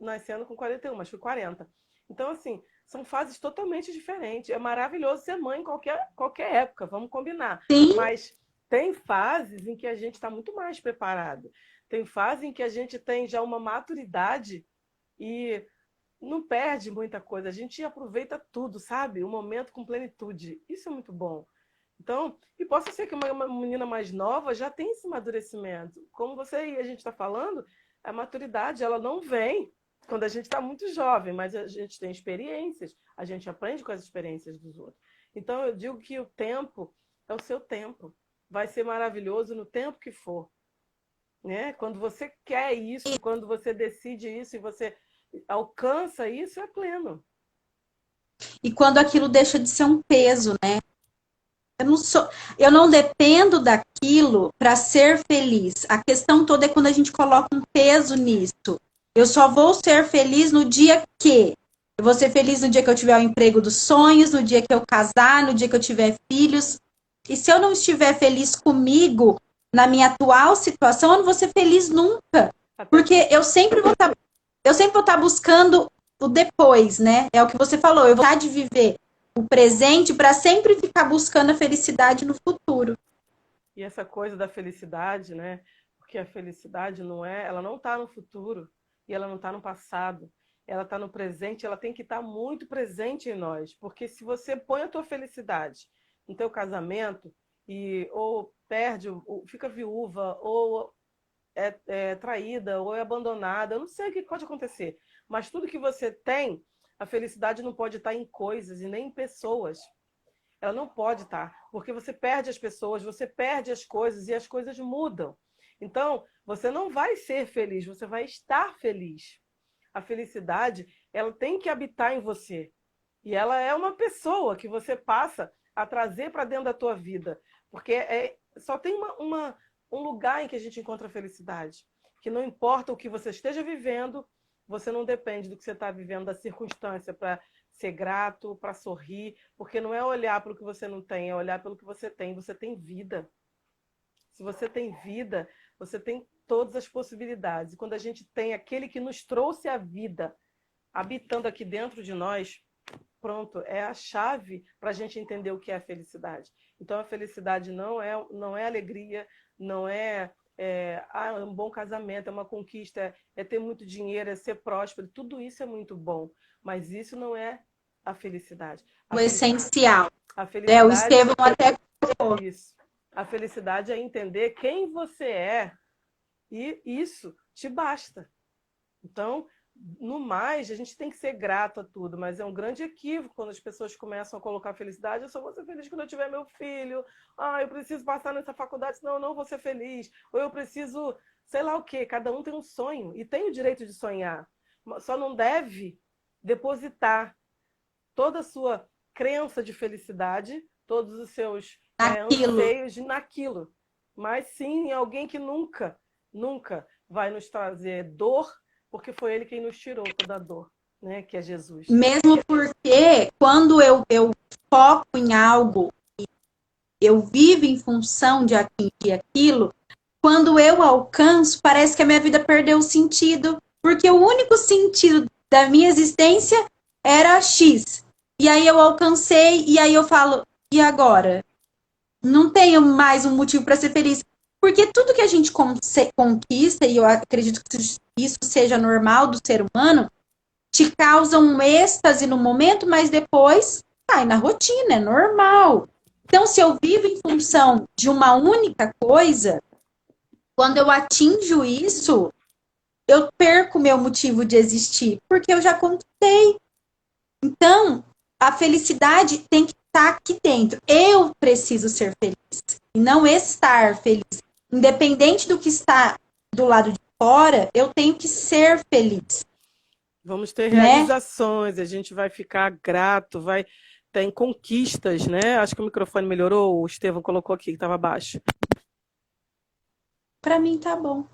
nascendo com 41, mas foi 40. Então, assim, são fases totalmente diferentes. É maravilhoso ser mãe em qualquer época, vamos combinar. Sim. Mas tem fases em que a gente está muito mais preparado. Tem fases em que a gente tem já uma maturidade e não perde muita coisa. A gente aproveita tudo, sabe? O momento com plenitude. Isso é muito bom. Então, e possa ser que uma menina mais nova já tenha esse amadurecimento. Como você e a gente está falando, a maturidade ela não vem quando a gente está muito jovem, mas a gente tem experiências, a gente aprende com as experiências dos outros. Então, eu digo que o tempo é o seu tempo. Vai ser maravilhoso no tempo que for. Né? Quando você quer isso, quando você decide isso e você alcança isso, é pleno. E quando aquilo deixa de ser um peso, né? Eu não dependo daquilo para ser feliz. A questão toda é quando a gente coloca um peso nisso. Eu só vou ser feliz no dia que. Eu vou ser feliz no dia que eu tiver o emprego dos sonhos, no dia que eu casar, no dia que eu tiver filhos. E se eu não estiver feliz comigo, na minha atual situação, eu não vou ser feliz nunca. Porque eu sempre vou estar buscando o depois, né? É o que você falou, eu vou estar de viver o presente para sempre ficar buscando a felicidade no futuro. E essa coisa da felicidade, né? Porque a felicidade ela não está no futuro e ela não está no passado. Ela está no presente, ela tem que estar muito presente em nós. Porque se você põe a tua felicidade no teu casamento e ou perde, ou fica viúva, ou é traída, ou é abandonada, eu não sei o que pode acontecer. Mas tudo que você tem, a felicidade não pode estar em coisas e nem em pessoas. Ela não pode estar, porque você perde as pessoas, você perde as coisas e as coisas mudam. Então, você não vai ser feliz, você vai estar feliz. A felicidade, ela tem que habitar em você. E ela é uma pessoa que você passa a trazer para dentro da tua vida. Porque só tem um lugar em que a gente encontra a felicidade. Que não importa o que você esteja vivendo, você não depende do que você está vivendo, da circunstância, para ser grato, para sorrir, porque não é olhar para o que você não tem, é olhar pelo que você tem. Você tem vida. Se você tem vida, você tem todas as possibilidades. E quando a gente tem aquele que nos trouxe a vida habitando aqui dentro de nós, pronto, é a chave para a gente entender o que é a felicidade. Então, a felicidade não é alegria, não é um bom casamento, é uma conquista, é ter muito dinheiro, é ser próspero. Tudo isso é muito bom, mas isso não é a felicidade. O essencial. A felicidade, o Estevão até falou isso. A felicidade é entender quem você é e isso te basta. Então, no mais, a gente tem que ser grato a tudo, mas é um grande equívoco quando as pessoas começam a colocar felicidade. Eu só vou ser feliz quando eu tiver meu filho. Eu preciso passar nessa faculdade, senão eu não vou ser feliz. Ou eu preciso, sei lá o quê. Cada um tem um sonho e tem o direito de sonhar. Só não deve depositar toda a sua crença de felicidade, todos os seus anseios naquilo. Mas sim em alguém que nunca vai nos trazer dor, porque foi ele quem nos tirou toda a dor, né? Que é Jesus. Mesmo porque quando eu foco em algo, eu vivo em função de atingir aquilo, quando eu alcanço, parece que a minha vida perdeu o sentido, porque o único sentido da minha existência era X. E aí eu alcancei, e aí eu falo, e agora? Não tenho mais um motivo para ser feliz. Porque tudo que a gente conquista, e eu acredito que isso seja normal do ser humano, te causa um êxtase no momento, mas depois cai na rotina, é normal. Então, se eu vivo em função de uma única coisa, quando eu atinjo isso, eu perco meu motivo de existir, porque eu já conquistei. Então, a felicidade tem que estar aqui dentro. Eu preciso ser feliz e não estar feliz. Independente do que está do lado de fora, eu tenho que ser feliz. Vamos ter realizações, a gente vai ficar grato, vai ter conquistas, né? Acho que o microfone melhorou, o Estevão colocou aqui que estava baixo. Para mim tá bom.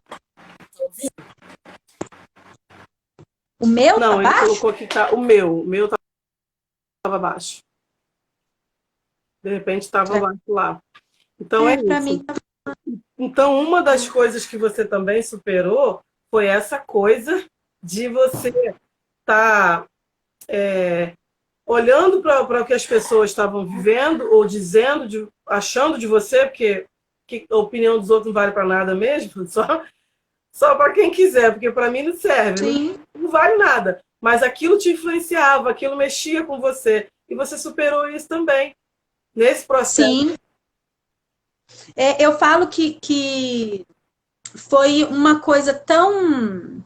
O meu não, tá baixo? Ele colocou aqui tá o meu estava baixo. De repente estava baixo lá. Então é isso. Mim tá... Então uma das coisas que você também superou foi essa coisa de você estar olhando para o que as pessoas estavam vivendo ou dizendo, achando de você, porque a opinião dos outros não vale para nada mesmo, só para quem quiser, porque para mim não serve, não vale nada. Mas aquilo te influenciava, aquilo mexia com você. E você superou isso também, nesse processo. Sim. Eu falo que foi uma coisa tão...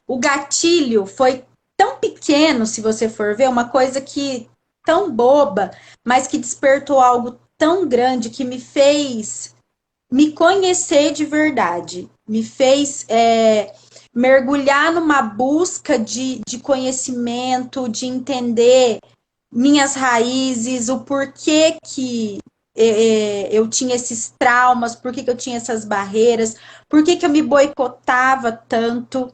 O gatilho foi tão pequeno, se você for ver, uma coisa que tão boba, mas que despertou algo tão grande, que me fez me conhecer de verdade, me fez mergulhar numa busca de conhecimento, de entender minhas raízes, o porquê que eu tinha esses traumas, por que eu tinha essas barreiras, por que eu me boicotava tanto.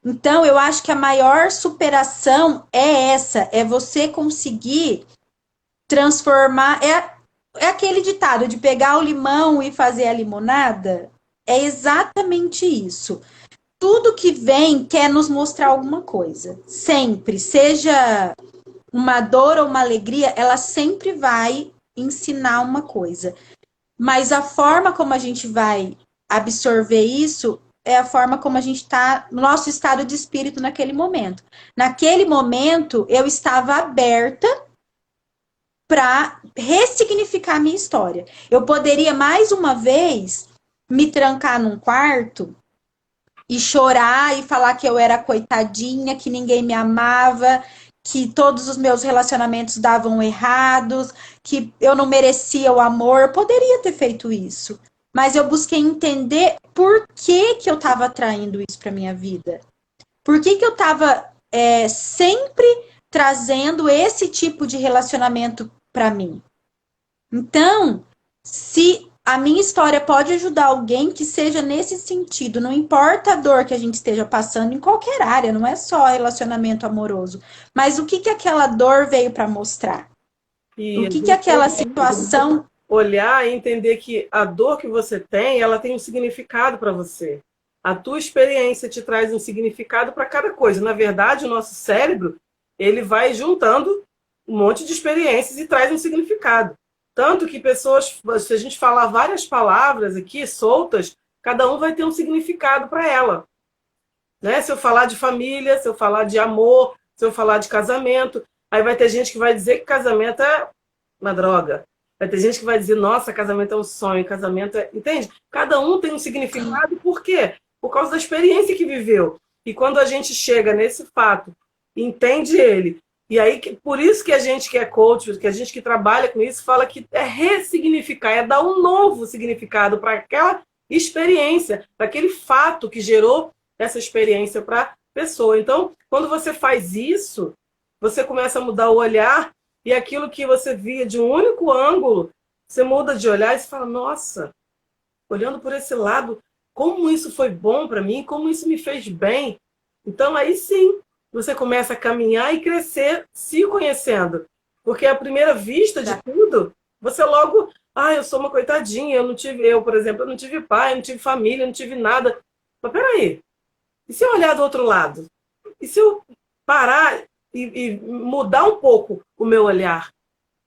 Então, eu acho que a maior superação é essa, é você conseguir transformar, É aquele ditado de pegar o limão e fazer a limonada. É exatamente isso. Tudo que vem quer nos mostrar alguma coisa. Sempre. Seja uma dor ou uma alegria, ela sempre vai ensinar uma coisa. Mas a forma como a gente vai absorver isso é a forma como a gente está no nosso estado de espírito naquele momento. Naquele momento, eu estava aberta para ressignificar a minha história. Eu poderia, mais uma vez, me trancar num quarto e chorar e falar que eu era coitadinha, que ninguém me amava, que todos os meus relacionamentos davam errados, que eu não merecia o amor. Eu poderia ter feito isso, mas eu busquei entender por que que eu estava atraindo isso para minha vida. Por que que eu estava sempre trazendo esse tipo de relacionamento para mim? Então, se a minha história pode ajudar alguém, que seja nesse sentido, não importa a dor que a gente esteja passando em qualquer área, não é só relacionamento amoroso, mas o que que aquela dor veio para mostrar? E O que que aquela situação... olhar e entender que a dor que você tem, ela tem um significado para você. A tua experiência te traz um significado para cada coisa. Na verdade, o nosso cérebro, ele vai juntando um monte de experiências e traz um significado. Tanto que pessoas, se a gente falar várias palavras aqui soltas, cada um vai ter um significado para ela. Né? Se eu falar de família, se eu falar de amor, se eu falar de casamento, aí vai ter gente que vai dizer que casamento é uma droga. Vai ter gente que vai dizer, nossa, casamento é um sonho, casamento é... Entende? Cada um tem um significado, por quê? Por causa da experiência que viveu. E quando a gente chega nesse fato, entende ele, e aí, por isso que a gente que é coach, que a gente que trabalha com isso, fala que é ressignificar, é dar um novo significado para aquela experiência, para aquele fato que gerou essa experiência para a pessoa. Então, quando você faz isso, você começa a mudar o olhar e aquilo que você via de um único ângulo, você muda de olhar e você fala, nossa, olhando por esse lado, como isso foi bom para mim, como isso me fez bem. Então, aí sim, você começa a caminhar e crescer se conhecendo. Porque à primeira vista de tudo, você logo, eu sou uma coitadinha, por exemplo, eu não tive pai, não tive família, não tive nada. Mas peraí, e se eu olhar do outro lado? E se eu parar e mudar um pouco o meu olhar?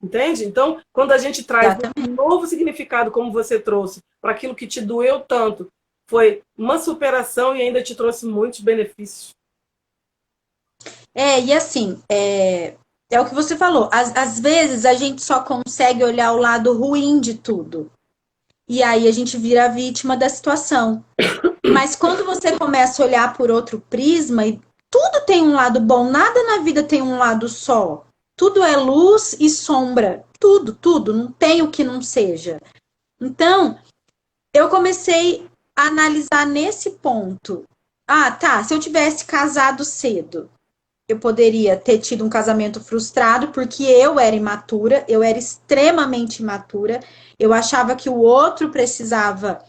Entende? Então, quando a gente traz um novo significado, como você trouxe, para aquilo que te doeu tanto, foi uma superação e ainda te trouxe muitos benefícios. E assim, é o que você falou. Às vezes a gente só consegue olhar o lado ruim de tudo. E aí a gente vira a vítima da situação. Mas quando você começa a olhar por outro prisma, e tudo tem um lado bom, nada na vida tem um lado só. Tudo é luz e sombra. Tudo. Não tem o que não seja. Então, eu comecei a analisar nesse ponto. Se eu tivesse casado cedo, eu poderia ter tido um casamento frustrado, porque eu era imatura, eu era extremamente imatura. Eu achava que o outro precisava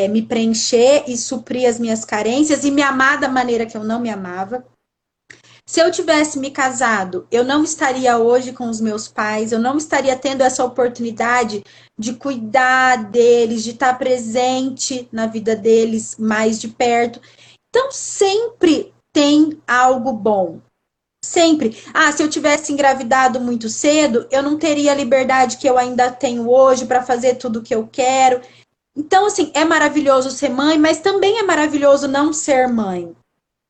me preencher e suprir as minhas carências e me amar da maneira que eu não me amava. Se eu tivesse me casado, eu não estaria hoje com os meus pais, eu não estaria tendo essa oportunidade de cuidar deles, de estar presente na vida deles mais de perto. Então, sempre tem algo bom. Sempre. Se eu tivesse engravidado muito cedo, eu não teria a liberdade que eu ainda tenho hoje para fazer tudo o que eu quero. Então, assim, é maravilhoso ser mãe, mas também é maravilhoso não ser mãe.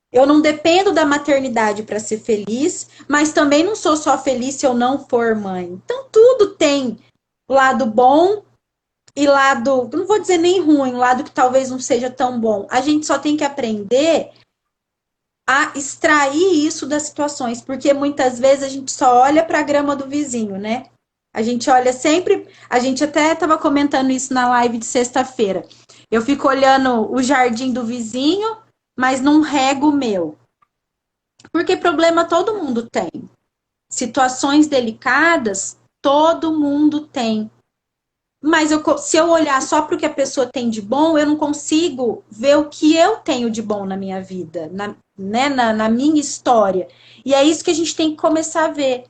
Eu não dependo da maternidade para ser feliz, mas também não sou só feliz se eu não for mãe. Então, tudo tem lado bom e lado, não vou dizer nem ruim, lado que talvez não seja tão bom. A gente só tem que aprender a extrair isso das situações, porque muitas vezes a gente só olha para a grama do vizinho, né? A gente olha sempre, a gente até estava comentando isso na live de sexta-feira. Eu fico olhando o jardim do vizinho, mas não rego o meu. Porque problema todo mundo tem. Situações delicadas, todo mundo tem. Mas se eu olhar só para o que a pessoa tem de bom, eu não consigo ver o que eu tenho de bom na minha vida, na minha história. E é isso que a gente tem que começar a ver.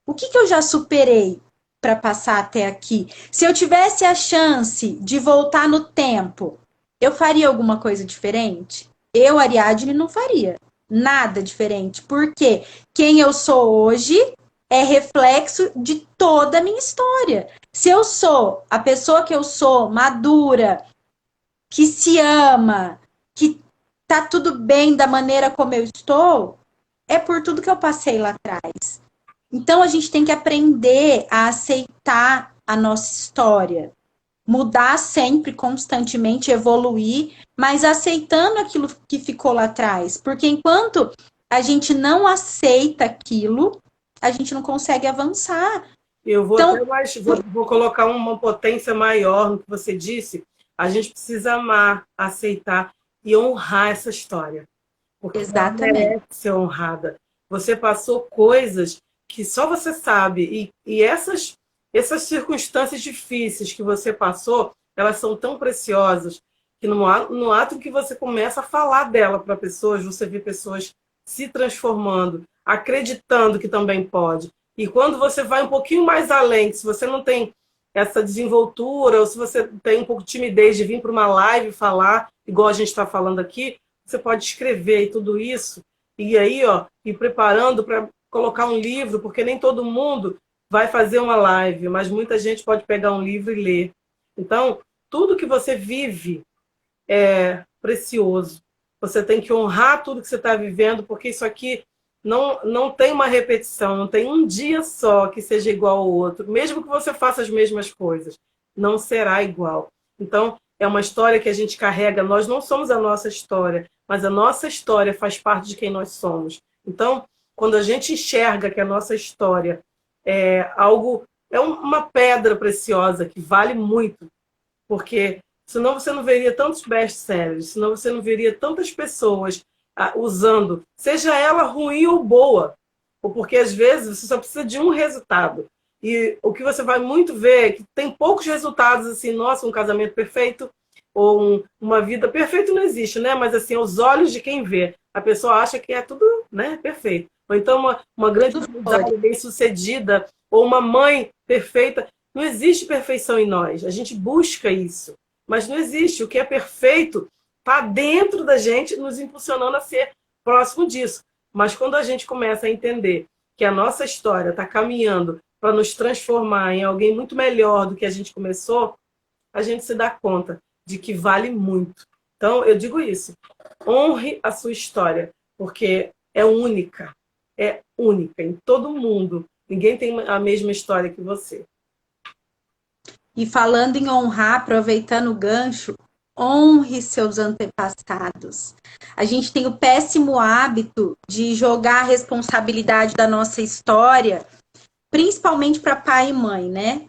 O que eu já superei? para passar até aqui. Se eu tivesse a chance de voltar no tempo, eu faria alguma coisa diferente? Eu, Ariadne, não faria nada diferente, porque quem eu sou hoje é reflexo de toda a minha história. Se eu sou a pessoa que eu sou, madura, que se ama, que tá tudo bem da maneira como eu estou, é por tudo que eu passei lá atrás. Então a gente tem que aprender a aceitar a nossa história, mudar sempre, constantemente, evoluir, mas aceitando aquilo que ficou lá atrás. Porque enquanto a gente não aceita aquilo, a gente não consegue avançar. Eu vou Então, até mais, vou colocar uma potência maior no que você disse. A gente precisa amar, aceitar e honrar essa história. Porque ela exatamente. merece ser honrada. Você passou coisas que só você sabe. E essas circunstâncias difíceis que você passou, elas são tão preciosas que no ato em que você começa a falar dela para pessoas, você vê pessoas se transformando, acreditando que também pode. E quando você vai um pouquinho mais além, se você não tem essa desenvoltura, ou se você tem um pouco de timidez de vir para uma live falar, igual a gente está falando aqui, você pode escrever e tudo isso, e aí, ó, ir preparando para colocar um livro, porque nem todo mundo vai fazer uma live, mas muita gente pode pegar um livro e ler. Então, tudo que você vive é precioso. Você tem que honrar tudo que você está vivendo, porque isso aqui não tem uma repetição, não tem um dia só que seja igual ao outro. Mesmo que você faça as mesmas coisas, não será igual. Então, é uma história que a gente carrega. Nós não somos a nossa história, mas a nossa história faz parte de quem nós somos. Então, quando a gente enxerga que a nossa história é algo, é uma pedra preciosa que vale muito, porque senão você não veria tantos best-sellers, senão você não veria tantas pessoas usando, seja ela ruim ou boa, ou porque às vezes você só precisa de um resultado. E o que você vai muito ver é que tem poucos resultados, assim, nossa, um casamento perfeito, ou uma vida perfeita não existe, né? Mas assim, aos olhos de quem vê, a pessoa acha que é tudo, né, perfeito. Ou então uma grande família bem-sucedida, ou uma mãe perfeita. Não existe perfeição em nós. A gente busca isso, mas não existe. O que é perfeito está dentro da gente, nos impulsionando a ser próximo disso. Mas quando a gente começa a entender que a nossa história está caminhando para nos transformar em alguém muito melhor do que a gente começou, a gente se dá conta de que vale muito. Então, eu digo isso. Honre a sua história, porque é única. É única em todo mundo. Ninguém tem a mesma história que você. E falando em honrar, aproveitando o gancho, honre seus antepassados. A gente tem o péssimo hábito de jogar a responsabilidade da nossa história, principalmente para pai e mãe, né?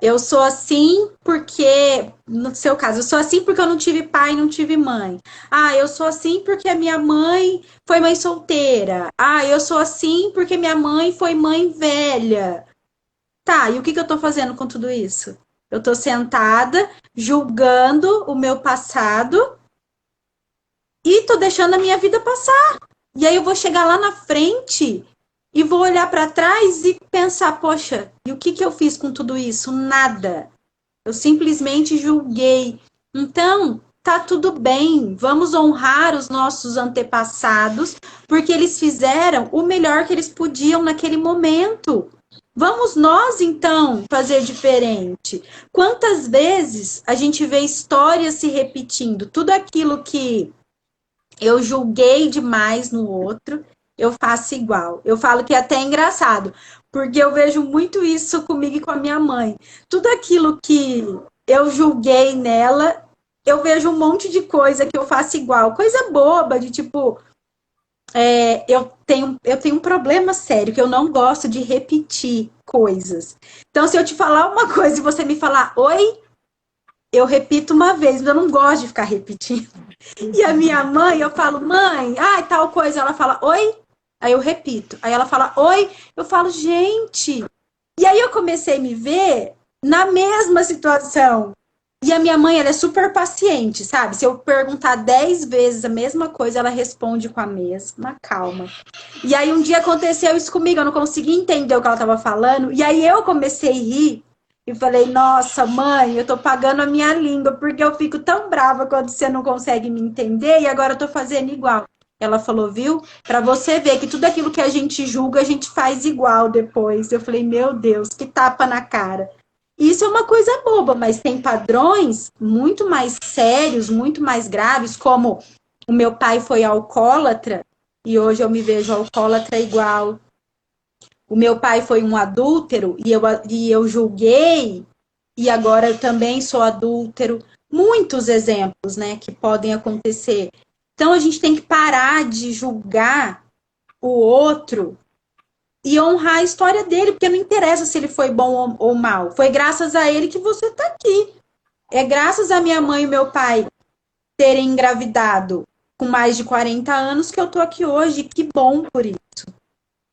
Eu sou assim porque, no seu caso, eu sou assim porque eu não tive pai e não tive mãe. Ah, eu sou assim porque a minha mãe foi mãe solteira. Ah, eu sou assim porque minha mãe foi mãe velha. Tá, e o que eu tô fazendo com tudo isso? Eu tô sentada, julgando o meu passado e tô deixando a minha vida passar. E aí eu vou chegar lá na frente e vou olhar para trás e pensar, poxa, e o que eu fiz com tudo isso? Nada. Eu simplesmente julguei. Então, tá tudo bem. Vamos honrar os nossos antepassados, porque eles fizeram o melhor que eles podiam naquele momento. Vamos nós, então, fazer diferente. Quantas vezes a gente vê histórias se repetindo? Tudo aquilo que eu julguei demais no outro, eu faço igual. Eu falo que é até engraçado, porque eu vejo muito isso comigo e com a minha mãe. Tudo aquilo que eu julguei nela, eu vejo um monte de coisa que eu faço igual. Coisa boba, de tipo, eu tenho um problema sério, que eu não gosto de repetir coisas. Então, se eu te falar uma coisa e você me falar oi, eu repito uma vez, mas eu não gosto de ficar repetindo. E a minha mãe, eu falo, mãe, tal coisa. Ela fala, oi? Aí eu repito. Aí ela fala, oi? Eu falo, gente. E aí eu comecei a me ver na mesma situação. E a minha mãe, ela é super paciente, sabe? Se eu perguntar 10 vezes a mesma coisa, ela responde com a mesma calma. E aí um dia aconteceu isso comigo, eu não conseguia entender o que ela estava falando, e aí eu comecei a rir e falei, nossa, mãe, eu tô pagando a minha língua, porque eu fico tão brava quando você não consegue me entender, e agora eu tô fazendo igual. Ela falou, viu? Pra você ver que tudo aquilo que a gente julga, a gente faz igual depois. Eu falei, meu Deus, que tapa na cara. Isso é uma coisa boba, mas tem padrões muito mais sérios, muito mais graves, como o meu pai foi alcoólatra e hoje eu me vejo alcoólatra igual. O meu pai foi um adúltero e eu julguei e agora eu também sou adúltero. Muitos exemplos, né, que podem acontecer. Então a gente tem que parar de julgar o outro e honrar a história dele, porque não interessa se ele foi bom ou mal. Foi graças a ele que você está aqui. É graças a minha mãe e meu pai terem engravidado com mais de 40 anos que eu tô aqui hoje. Que bom por isso.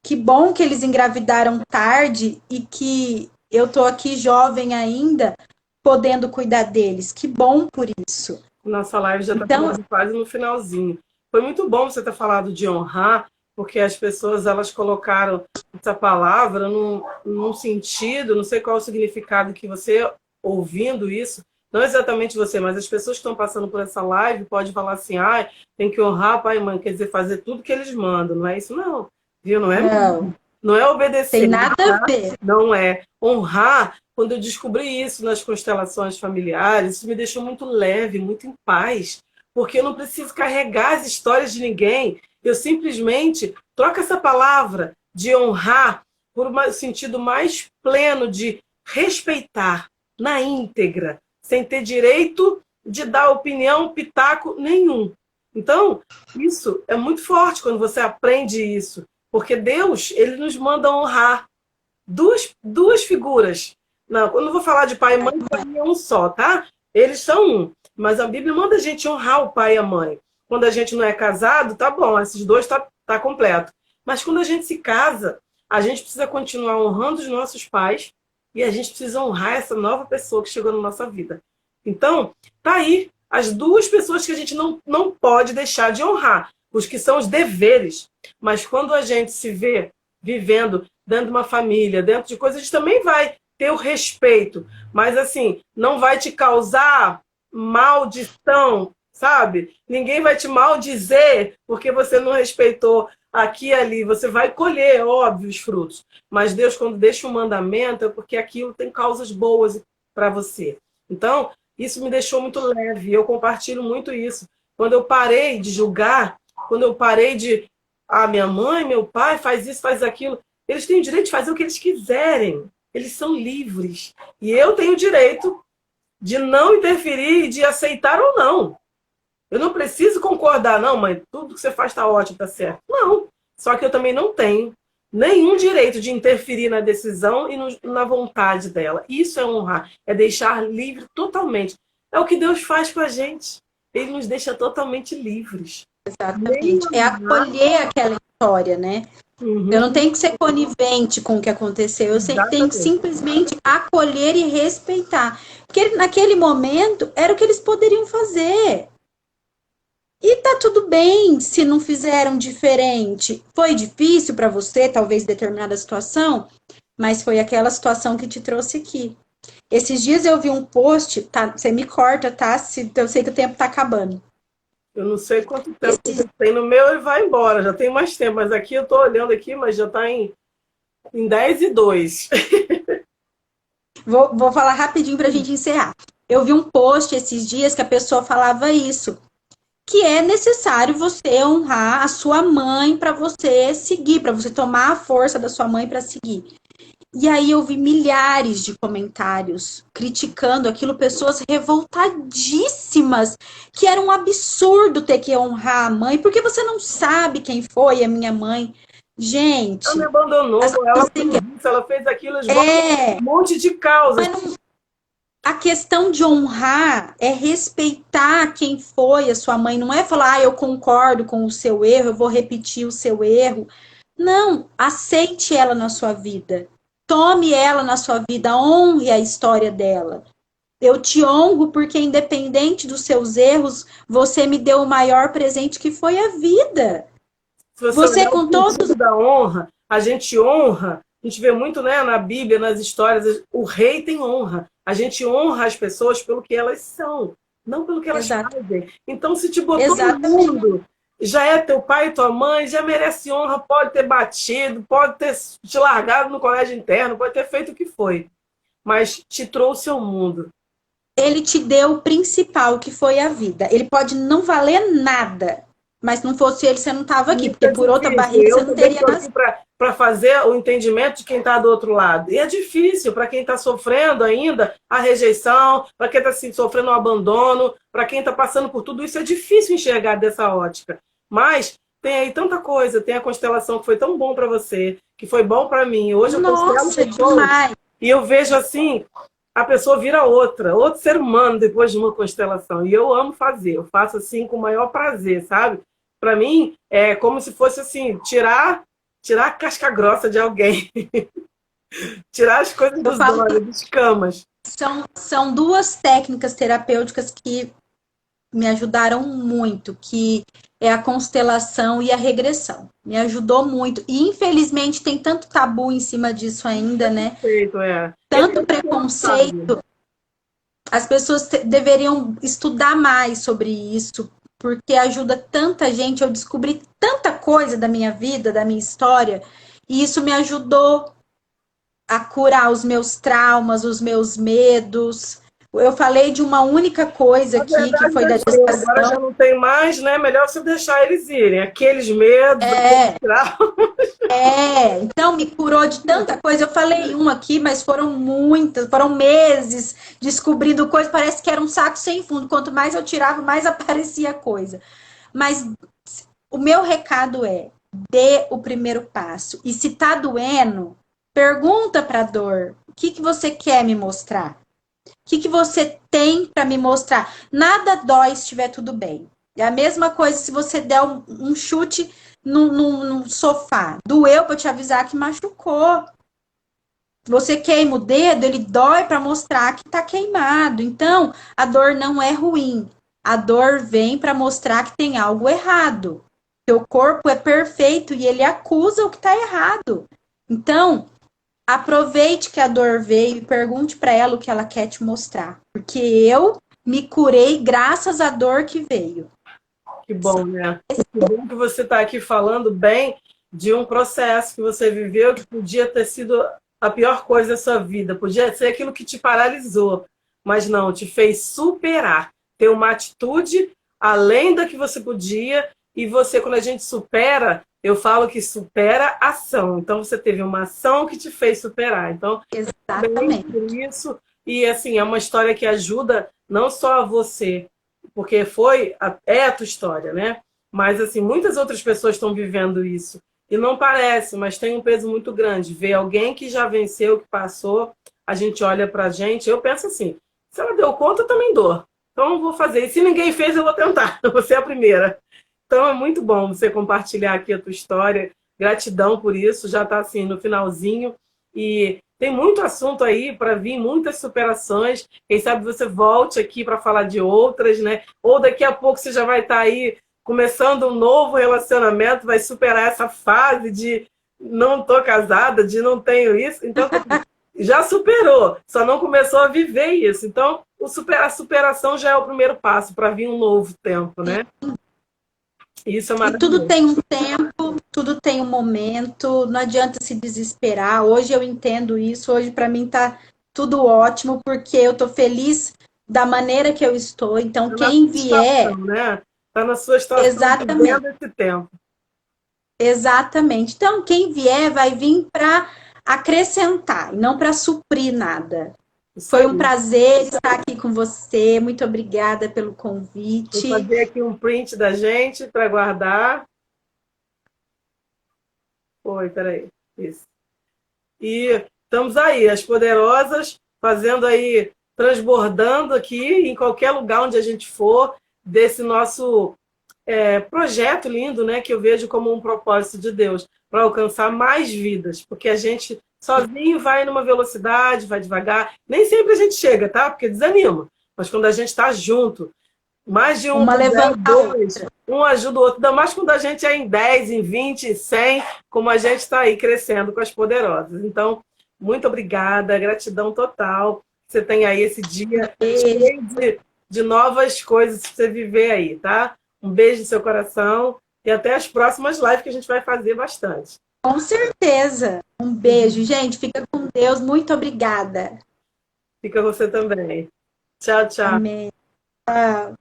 Que bom que eles engravidaram tarde e que eu tô aqui jovem ainda, podendo cuidar deles. Que bom por isso. Nossa live já está Então, quase no finalzinho. Foi muito bom você ter falado de honrar, porque as pessoas elas colocaram essa palavra num sentido, não sei qual é o significado que você, ouvindo isso, não exatamente você, mas as pessoas que estão passando por essa live podem falar assim, ah, tem que honrar pai e mãe, quer dizer, fazer tudo que eles mandam. Não é isso não, viu? Não é, não é obedecer. Tem nada a ver. Não é. Honrar, quando eu descobri isso nas constelações familiares, isso me deixou muito leve, muito em paz, porque eu não preciso carregar as histórias de ninguém. Eu simplesmente troco essa palavra de honrar por um sentido mais pleno de respeitar na íntegra, sem ter direito de dar opinião, pitaco nenhum. Então, isso é muito forte quando você aprende isso, porque Deus, ele nos manda honrar duas figuras. Não, eu não vou falar de pai e mãe, para mim é um só, tá? Eles são um. Mas a Bíblia manda a gente honrar o pai e a mãe. Quando a gente não é casado, tá bom, esses dois tá completo. Mas quando a gente se casa, a gente precisa continuar honrando os nossos pais e a gente precisa honrar essa nova pessoa que chegou na nossa vida. Então, tá aí as duas pessoas que a gente não pode deixar de honrar, os que são os deveres. Mas quando a gente se vê vivendo dentro de uma família, dentro de coisas, a gente também vai ter o respeito, mas assim, não vai te causar maldição, sabe? Ninguém vai te maldizer porque você não respeitou aqui e ali. Você vai colher, óbvio, os frutos. Mas Deus, quando deixa um mandamento, é porque aquilo tem causas boas para você. Então, isso me deixou muito leve. Eu compartilho muito isso. Quando eu parei de julgar, quando eu parei de minha mãe, meu pai faz isso, faz aquilo. Eles têm o direito de fazer o que eles quiserem. Eles são livres. E eu tenho o direito de não interferir, de aceitar ou não. Eu não preciso concordar, não, mãe, tudo que você faz está ótimo, está certo. Não. Só que eu também não tenho nenhum direito de interferir na decisão e na vontade dela. Isso é honrar, é deixar livre totalmente. É o que Deus faz com a gente. Ele nos deixa totalmente livres. Exatamente. É acolher aquela história, né? Uhum. Eu não tenho que ser conivente com o que aconteceu, eu tenho que simplesmente acolher e respeitar. Porque naquele momento era o que eles poderiam fazer. E tá tudo bem se não fizeram diferente. Foi difícil para você, talvez, determinada situação, mas foi aquela situação que te trouxe aqui. Esses dias eu vi um post, tá? Você me corta, tá? Eu sei que o tempo tá acabando. Eu não sei quanto tempo tem no meu e vai embora. Já tem mais tempo, mas aqui eu estou olhando aqui, mas já está em 10:02. Vou falar rapidinho para a gente encerrar. Eu vi um post esses dias que a pessoa falava isso, que é necessário você honrar a sua mãe para você seguir, para você tomar a força da sua mãe para seguir. E aí eu vi milhares de comentários criticando aquilo, pessoas revoltadíssimas, que era um absurdo ter que honrar a mãe, porque você não sabe quem foi a minha mãe. Gente... Ela me abandonou, ela fez aquilo, um monte de causas. A questão de honrar é respeitar quem foi a sua mãe, não é falar, eu concordo com o seu erro, eu vou repetir o seu erro. Não, aceite ela na sua vida. Tome ela na sua vida, honre a história dela. Eu te honro porque, independente dos seus erros, você me deu o maior presente que foi a vida. Se você Você olhar o com todos. sentido da honra, a gente honra, a gente vê muito, né, na Bíblia, nas histórias, o rei tem honra. A gente honra as pessoas pelo que elas são, não pelo que elas Exato, fazem. Então, se te botou no exatamente. mundo, já é teu pai e tua mãe, já merece honra, pode ter batido, pode ter te largado no colégio interno, pode ter feito o que foi, mas te trouxe ao mundo. Ele te deu o principal, que foi a vida. Ele pode não valer nada, mas não fosse ele, você não estava aqui, Isso porque é por outra difícil. barriga você Eu não também teria estou aqui nascido. para fazer o entendimento de quem está do outro lado. E é difícil para quem está sofrendo ainda a rejeição, para quem está sofrendo o abandono, para quem está passando por tudo isso. É difícil enxergar dessa ótica. Mas tem aí tanta coisa. Tem a constelação que foi tão bom para você, que foi bom para mim. Hoje eu constelo Nossa, pessoas demais. e eu vejo assim, a pessoa vira outra, outro ser humano depois de uma constelação. E eu amo fazer. Eu faço assim com o maior prazer, sabe? Para mim, é como se fosse assim, tirar a casca grossa de alguém, tirar as coisas Eu dos falo que olhos, dos camas. são duas técnicas terapêuticas que me ajudaram muito, que é a constelação e a regressão. Me ajudou muito. E infelizmente tem tanto tabu em cima disso ainda, né? Perfeito, é. Esse é Tanto o ponto, sabe? preconceito. As pessoas deveriam estudar mais sobre isso, porque ajuda tanta gente. Eu descobri tanta coisa da minha vida, da minha história, e isso me ajudou a curar os meus traumas, os meus medos. Eu falei de uma única coisa A aqui, que verdade foi já da deu, agora gestação. já não tem mais, né? Melhor você deixar eles irem. Aqueles medos, aqueles É, traumas. então me curou de tanta coisa. Eu falei uma aqui, mas foram muitas, foram meses descobrindo coisa. Parece que era um saco sem fundo. Quanto mais eu tirava, mais aparecia coisa. Mas o meu recado é: dê o primeiro passo. E se tá doendo, pergunta pra dor: o que você quer me mostrar? O que você tem para me mostrar? Nada dói se estiver tudo bem. É a mesma coisa se você der um chute no sofá. Doeu para te avisar que machucou. Você queima o dedo, ele dói para mostrar que está queimado. Então, a dor não é ruim. A dor vem para mostrar que tem algo errado. Seu corpo é perfeito e ele acusa o que está errado. Então, aproveite que a dor veio e pergunte para ela o que ela quer te mostrar. Porque eu me curei graças à dor que veio. Que bom, né? Que bom que você está aqui falando bem de um processo que você viveu que podia ter sido a pior coisa da sua vida, podia ser aquilo que te paralisou, mas não, te fez superar, ter uma atitude além da que você podia, e você, quando a gente supera, eu falo que supera ação. Então, você teve uma ação que te fez superar. Então, parabéns Exatamente. por isso. E, assim, é uma história que ajuda não só a você, porque é a tua história, né? Mas, assim, muitas outras pessoas estão vivendo isso. E não parece, mas tem um peso muito grande. Ver alguém que já venceu, que passou, a gente olha pra gente, eu penso assim, se ela deu conta, eu também dou. Então, eu vou fazer. E se ninguém fez, eu vou tentar. Você é a primeira. Então, é muito bom você compartilhar aqui a tua história. Gratidão por isso. Já está, assim, no finalzinho. E tem muito assunto aí para vir, muitas superações. Quem sabe você volte aqui para falar de outras, né? Ou daqui a pouco você já vai estar aí começando um novo relacionamento, vai superar essa fase de não estou casada, de não tenho isso. Então, já superou, só não começou a viver isso. Então, a superação já é o primeiro passo para vir um novo tempo, né? Isso é E tudo maravilhoso. tem um tempo, tudo tem um momento, não adianta se desesperar. Hoje eu entendo isso, hoje para mim tá tudo ótimo, porque eu tô feliz da maneira que eu estou. Então, Está na quem sua vier, estação, né? Está na sua estação exatamente, vivendo esse tempo. exatamente. Então, quem vier vai vir para acrescentar e não para suprir nada. Isso Foi um aí. prazer estar aqui com você. Muito obrigada pelo Vou convite. fazer aqui um print da gente para guardar. Oi, peraí. Isso. E estamos aí, as poderosas, fazendo aí, transbordando aqui em qualquer lugar onde a gente for, desse nosso projeto lindo, né, que eu vejo como um propósito de Deus, para alcançar mais vidas, porque a gente Sozinho vai numa velocidade, vai devagar. Nem sempre a gente chega, tá? Porque desanima. Mas quando a gente está junto, mais de um Uma puder, levanta a dois, outra. um ajuda o outro. Ainda mais quando a gente é em 10, em 20, em 100, como a gente está aí crescendo com as poderosas. Então, muito obrigada, gratidão total. Você tem aí esse dia cheio de novas coisas para você viver aí, tá? Um beijo no seu coração e até as próximas lives que a gente vai fazer bastante. Com certeza. Um beijo, gente. Fica com Deus. Muito obrigada. Fica você também. Tchau, tchau. Amém. Tchau.